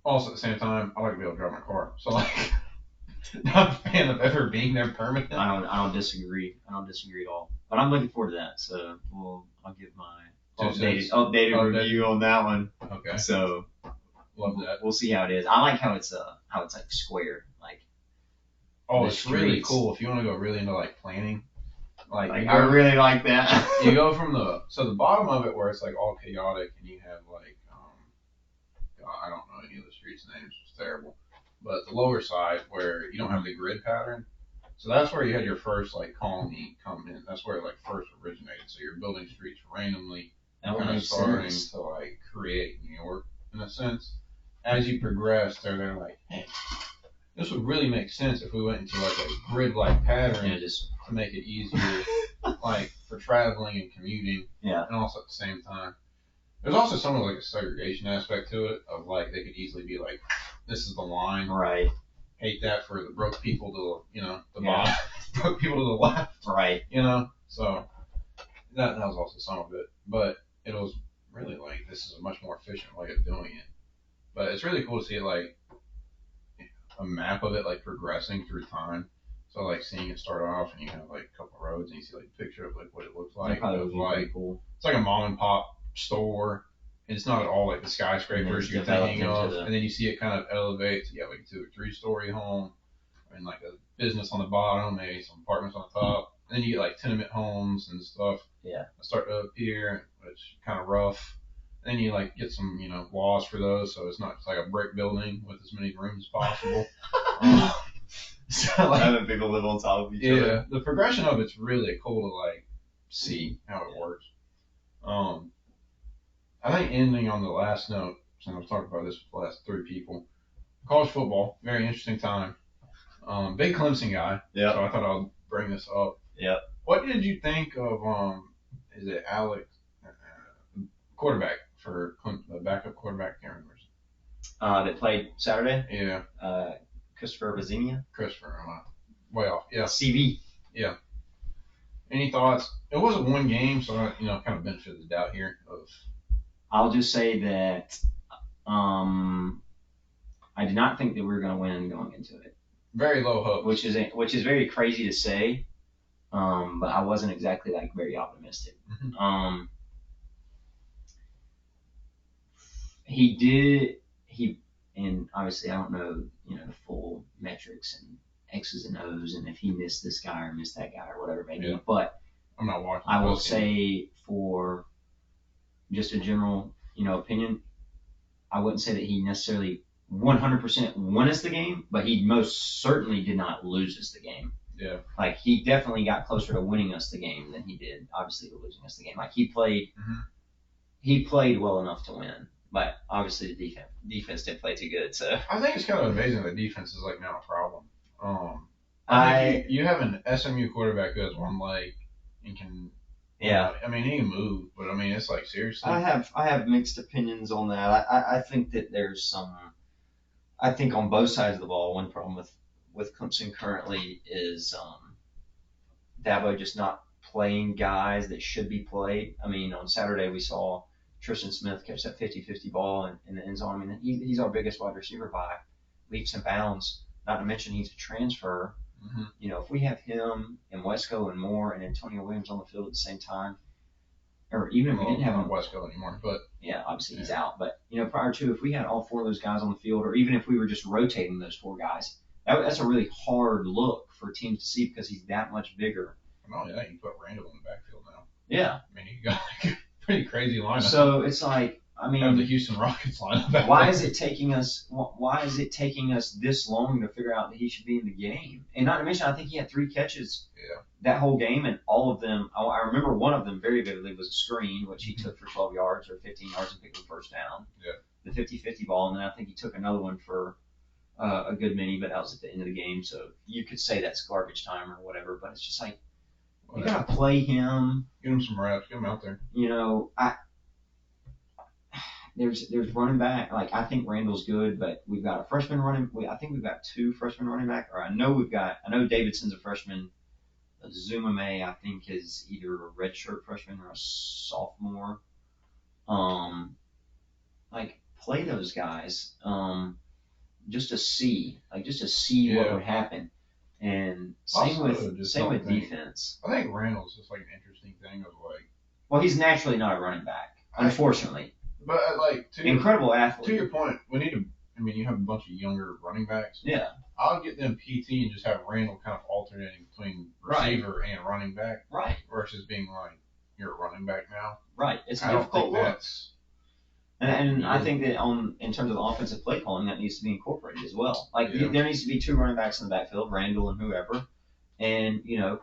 also at the same time, I like to be able to drive my car. So like, not a fan of ever being there permanently.
I don't disagree. I don't disagree at all. But I'm looking forward to that. So I'll give my updated review on that one.
Okay.
So
love that.
We'll see how it is. I like how it's like square. Like
it's really cool if you want to go really into like planning. Like
I really like that.
You go from the bottom of it where it's like all chaotic and you have like I don't know any of the streets names, it's terrible. But the lower side where you don't have the grid pattern. So that's where you had your first like colony come in. That's where it like first originated. So you're building streets randomly and kind of starting to like create New York in a sense. As you progress, they're like, hey, this would really make sense if we went into like a grid-like pattern just to make it easier, like for traveling and commuting.
Yeah.
And also at the same time, there's also some of like a segregation aspect to it of like they could easily be like, this is the line.
Right.
Hate that for the broke people to the bottom, broke people to the left.
Right.
So that was also some of it, but it was really like this is a much more efficient way of doing it. But it's really cool to see it like a map of it like progressing through time. So like seeing it start off and you have like a couple of roads and you see like a picture of like what it looks like.
Cool.
It's like a mom and pop store. And it's not at all like the skyscrapers you're thinking of. And then you see it kind of elevate. So you have like a 2 or 3 story home and like a business on the bottom, maybe some apartments on the top. And then you get like tenement homes and stuff.
Yeah.
That start to appear, which kind of rough. Then you like get some, walls for those, so it's not just like a brick building with as many rooms as possible.
So like, having people live on top of each other.
Yeah, the progression of it's really cool to like see how it works. I think ending on the last note, and I've talked about this with the last 3 people. College football, very interesting time. Big Clemson guy.
Yeah.
So I thought I'll bring this up.
Yeah.
What did you think of is it Alex, quarterback for the backup quarterback? Can't remember.
That played Saturday.
Yeah.
Christopher Vazimia.
Christopher, I'm way off. Yeah.
CV.
Yeah. Any thoughts? It wasn't one game, so I, kind of benefit of the doubt here.
I'll just say that I did not think that we were going to win going into it.
Very low hope.
Which is very crazy to say, but I wasn't exactly like very optimistic.
Mm-hmm.
And obviously I don't know, the full metrics and X's and O's and if he missed this guy or missed that guy or whatever maybe. Yeah. But
I'm not watching.
I will say for just a general, opinion, I wouldn't say that he necessarily 100% won us the game, but he most certainly did not lose us the game.
Yeah.
Like he definitely got closer to winning us the game than he did, obviously, to losing us the game. Like he played well enough to win, but obviously the defense didn't play too good. So
I think it's kind of amazing that defense is like now a problem. I think you have an SMU quarterback who has one leg and can.
Yeah.
I mean, he can move, but I mean, it's like seriously.
I have mixed opinions on that. I think that there's some. I think on both sides of the ball, one problem with Clemson currently is Dabo just not playing guys that should be played. I mean, on Saturday we saw Tristan Smith catch that 50-50 ball in the end zone. I mean, he's our biggest wide receiver by leaps and bounds. Not to mention he's a transfer.
Mm-hmm.
You know, if we have him and Wesco and Moore and Antonio Williams on the field at the same time, or even if we didn't have him,
Wesco anymore, but
yeah, obviously he's out. But you know, prior to if we had all four of those guys on the field, or even if we were just rotating those four guys, that's a really hard look for teams to see because he's that much bigger.
Not only that, you put Randall in the backfield now.
Yeah.
I mean, you got like a pretty crazy lineup.
So it's like, I mean,
have the Houston Rockets lineup.
Why is it taking us this long to figure out that he should be in the game? And not to mention, I think he had 3 catches that whole game, and all of them. I remember one of them very vividly was a screen, which he took for 12 yards or 15 yards and picked the first down.
Yeah.
The 50-50 ball, and then I think he took another one for a good many, but that was at the end of the game. So you could say that's garbage time or whatever, but it's just like you gotta play him.
Get him some reps. Get him out there.
You know, There's running back. Like I think Randall's good, but we've got a freshman running. I think we've got 2 freshmen running back. Or I know Davidson's a freshman. Zuma May I think is either a redshirt freshman or a sophomore. Like play those guys. Just to see what would happen. And same with defense.
I think Randall's just like an interesting thing of like.
Well, he's naturally not a running back, unfortunately.
But like
incredible athlete.
To your point, we need to. I mean, you have a bunch of younger running backs.
Yeah.
I'll get them PT and just have Randall kind of alternating between receiver and running back.
Right.
Versus being like you're a running back now.
Right. It's a difficult look. And I think that in terms of the offensive play calling, that needs to be incorporated as well. Like there needs to be 2 running backs in the backfield, Randall and whoever, and you know.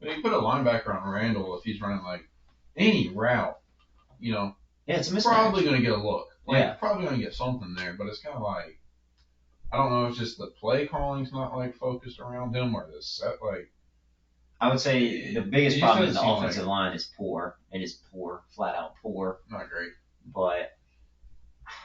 But you put a linebacker on Randall if he's running like any route, you know.
Yeah, it's a mismatch.
Probably going to get a look. Like, probably going to get something there, but it's kind of like, I don't know, it's just the play calling's not, like, focused around him or the set, like.
I would say the biggest problem is the offensive line is poor. It is poor, flat out poor.
Not great.
But,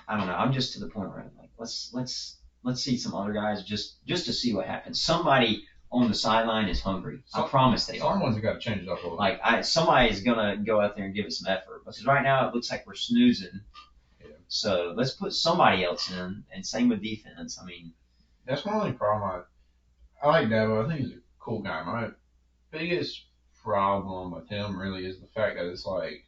I don't know, I'm just to the point where I'm like, let's see some other guys just to see what happens. Somebody on the sideline is hungry. I promise they are.
Someone's got to change it up a little.
Like somebody's gonna go out there and give it some effort because right now it looks like we're snoozing.
Yeah.
So let's put somebody else in, and same with defense. I mean,
that's my only problem. I like Dabo. I think he's a cool guy. My biggest problem with him really is the fact that it's like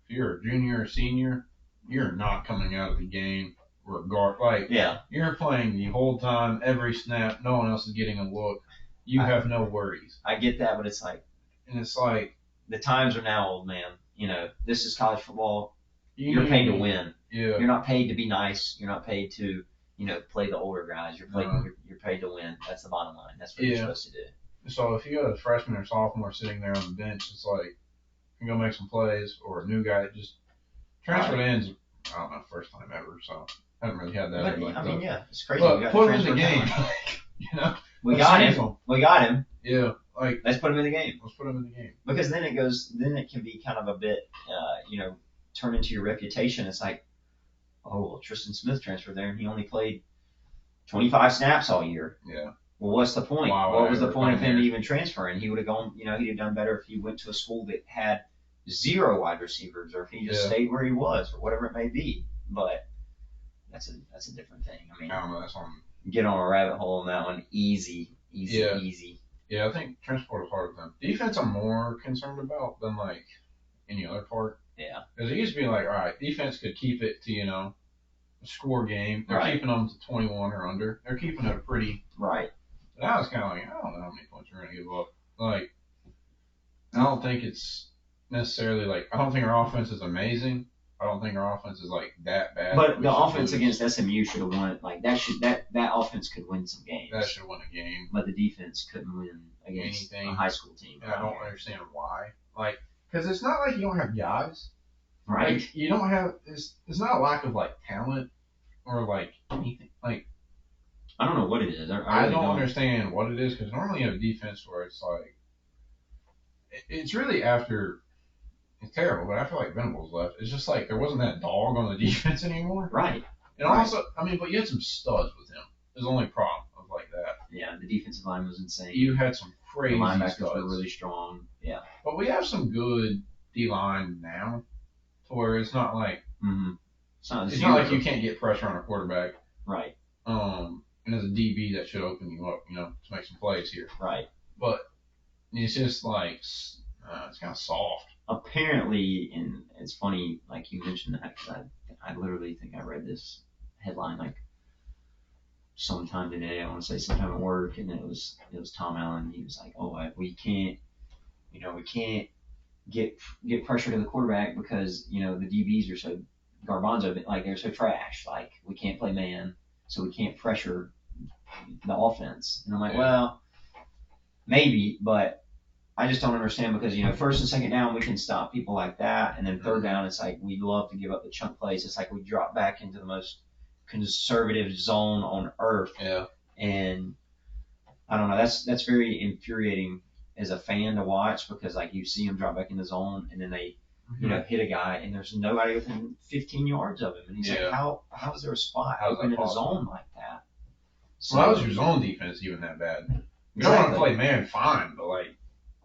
if you're a junior or senior, you're not coming out of the game. You're playing the whole time, every snap. No one else is getting a look. You have no worries.
I get that, but it's like, the times are now, old man. You know, this is college football. You're paid to win.
Yeah.
You're not paid to be nice. You're not paid to, play the older guys. You're paid to win. That's the bottom line. That's what you're supposed to do.
So if you got a freshman or sophomore sitting there on the bench, it's like you go make some plays, or a new guy that just transferred in. I don't know, first time ever. So I haven't really had that.
But, it's crazy.
But put him in the game.
We got him.
Yeah.
Let's put him in the game.
Let's put him in the game.
Because then it can be kind of a bit, turn into your reputation. It's like, oh, well, Tristan Smith transferred there and he only played 25 snaps all year.
Yeah.
Well, what's the point? What was the point of him even transferring? He would have gone, he'd have done better if he went to a school that had 0 wide receivers, or if he just stayed where he was, or whatever it may be. But that's a different thing. I mean,
I don't know. That's on.
Get on a rabbit hole on that one. Easy.
Yeah, I think transport is hard with them. Defense, I'm more concerned about than like any other part.
Yeah.
Because it used to be like, all right, defense could keep it to a score game. They're keeping them to 21 or under. They're keeping it pretty.
Right.
Now it's kind of like, I don't know how many points we're going to give up. Like, I don't think it's necessarily like, I don't think our offense is amazing. I don't think our offense is like that bad.
But the offense against SMU should have won. Like that offense could win some games.
That should have won a game.
But the defense couldn't win against a high school team.
And I don't understand why. Like, because it's not like you don't have guys.
Right.
Like, you don't have. It's not a lack of like talent or like anything. Like,
I don't know what it is. I
I
really
don't
don't.
understand what it is because normally you have a defense where it's like it's really after it's terrible, but after like Venables left, it's just like there wasn't that dog on the defense anymore.
Right.
And
Right.
also, I mean, but you had some studs with him. Is the only problem of like that.
Yeah, the defensive line was insane.
You had some
The
crazy
linebackers
studs.
were really strong. Yeah.
But we have some good D line now, to where it's not like
Mm-hmm. It's not
like you can't get pressure on a quarterback.
Right.
And as a DB, that should open you up, to make some plays here.
Right.
But it's just like it's kind of soft.
Apparently, and it's funny, like you mentioned that, because I literally think I read this headline like sometime today. I want to say sometime at work, and it was Tom Allen. He was like, "Oh, we can't get pressure to the quarterback because the DBs are so garbanzo, like they're so trash. Like we can't play man, so we can't pressure the offense." And I'm like, well, maybe, but I just don't understand because first and second down we can stop people like that, and then third down it's like we love to give up the chunk plays. It's like we drop back into the most conservative zone on earth.
Yeah.
And I don't know. That's very infuriating as a fan to watch because like you see them drop back in the zone and then they hit a guy and there's nobody within 15 yards of him, and he's like, how is there a spot open in the zone like that?
So how is your zone defense even that bad? You don't want to play man, fine, but like.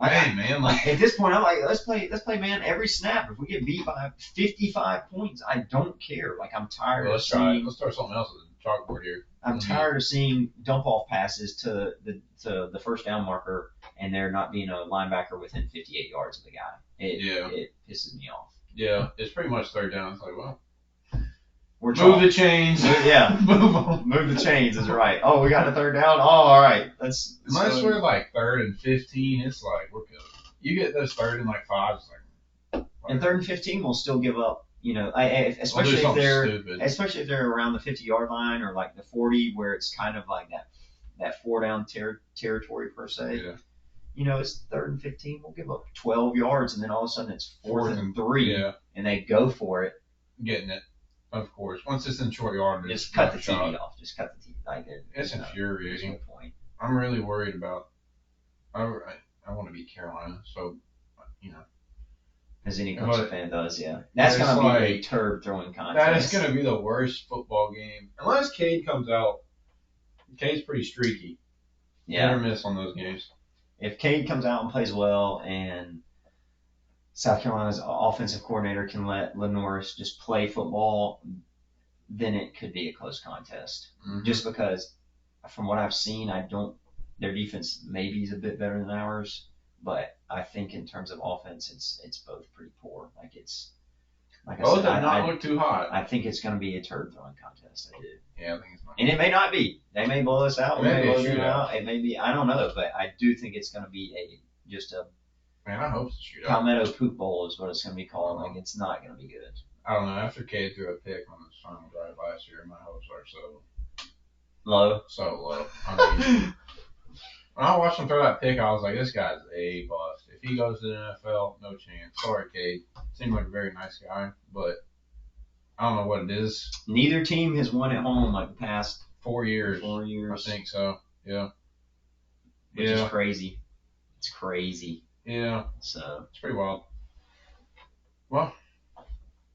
Man, like
at this point, I'm like, let's play man every snap. If we get beat by 55 points, I don't care. Like I'm tired of seeing.
Let's start something else with the chalkboard here.
I'm tired of seeing dump off passes to the first down marker, and there not being a linebacker within 58 yards of the guy. It pisses me off.
Yeah, it's pretty much third down. It's like, well,
we're
move the chains.
Yeah, move the chains is right. Oh, we got a third down. Oh, all right.
Unless we're like 3rd and 15, it's like we're good. You get those 3rd and like 5, it's like.
And 3rd and 15, we'll still give up. Especially if they're around the 50-yard line or like the 40, where it's kind of like that 4-down territory per se.
Yeah.
It's 3rd and 15. We'll give up 12 yards, and then all of a sudden it's 4th and 3, and they go for it.
Getting it. Of course. Once it's in short yard,
just cut the TV off. Just cut the TV. Like
it's infuriating.
No point.
I'm really worried about. I want to beat Carolina, so
As any Clemson fan does, yeah. That's gonna be a turd throwing contest.
That is gonna be the worst football game unless Cade comes out. Cade's pretty streaky.
Yeah.
Hit or miss on those games.
If Cade comes out and plays well, and South Carolina's offensive coordinator can let Lenoris just play football, then it could be a close contest.
Mm-hmm.
Just because, from what I've seen, their defense maybe is a bit better than ours, but I think in terms of offense, it's both pretty poor. Like I said,
does not look too hot.
I think it's going to be a turd throwing contest. I do.
Yeah, I think it's not.
And it may not be. They may blow us out.
It may blow them
out. It may be. I don't know, but I do think it's going to be just a.
Man, I hope it's a shootout.
Palmetto Poop Bowl is what it's going to be called. Like, it's not going to be good.
I don't know. After Cade threw a pick on his final drive last year, my hopes are so
low.
So low. I mean, when I watched him throw that pick, I was like, this guy's a bust. If he goes to the NFL, no chance. Sorry, Cade. Seemed like a very nice guy, but I don't know what it is.
Neither team has won at home like the past
4 years.
4 years.
I think so. Yeah.
Which is crazy. It's crazy.
Yeah.
So
it's pretty wild. Well,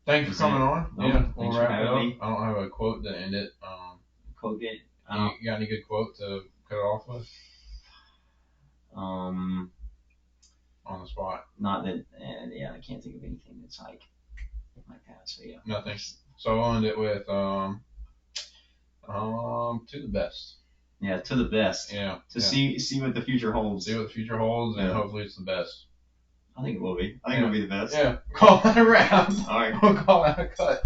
thanks for coming on. We'll wrap it up. I don't have a quote to end it.
Quote it.
You got any good quote to cut it off with? On the spot.
Not that. I can't think of anything that's like that. So yeah.
Nothing. So I'll end it with to the best.
Yeah, to the best.
Yeah.
See what the future holds.
See what the future holds, and hopefully it's the best.
I think it will be. I think it'll be the best.
Yeah. Call that a wrap.
All right.
We'll call that a cut.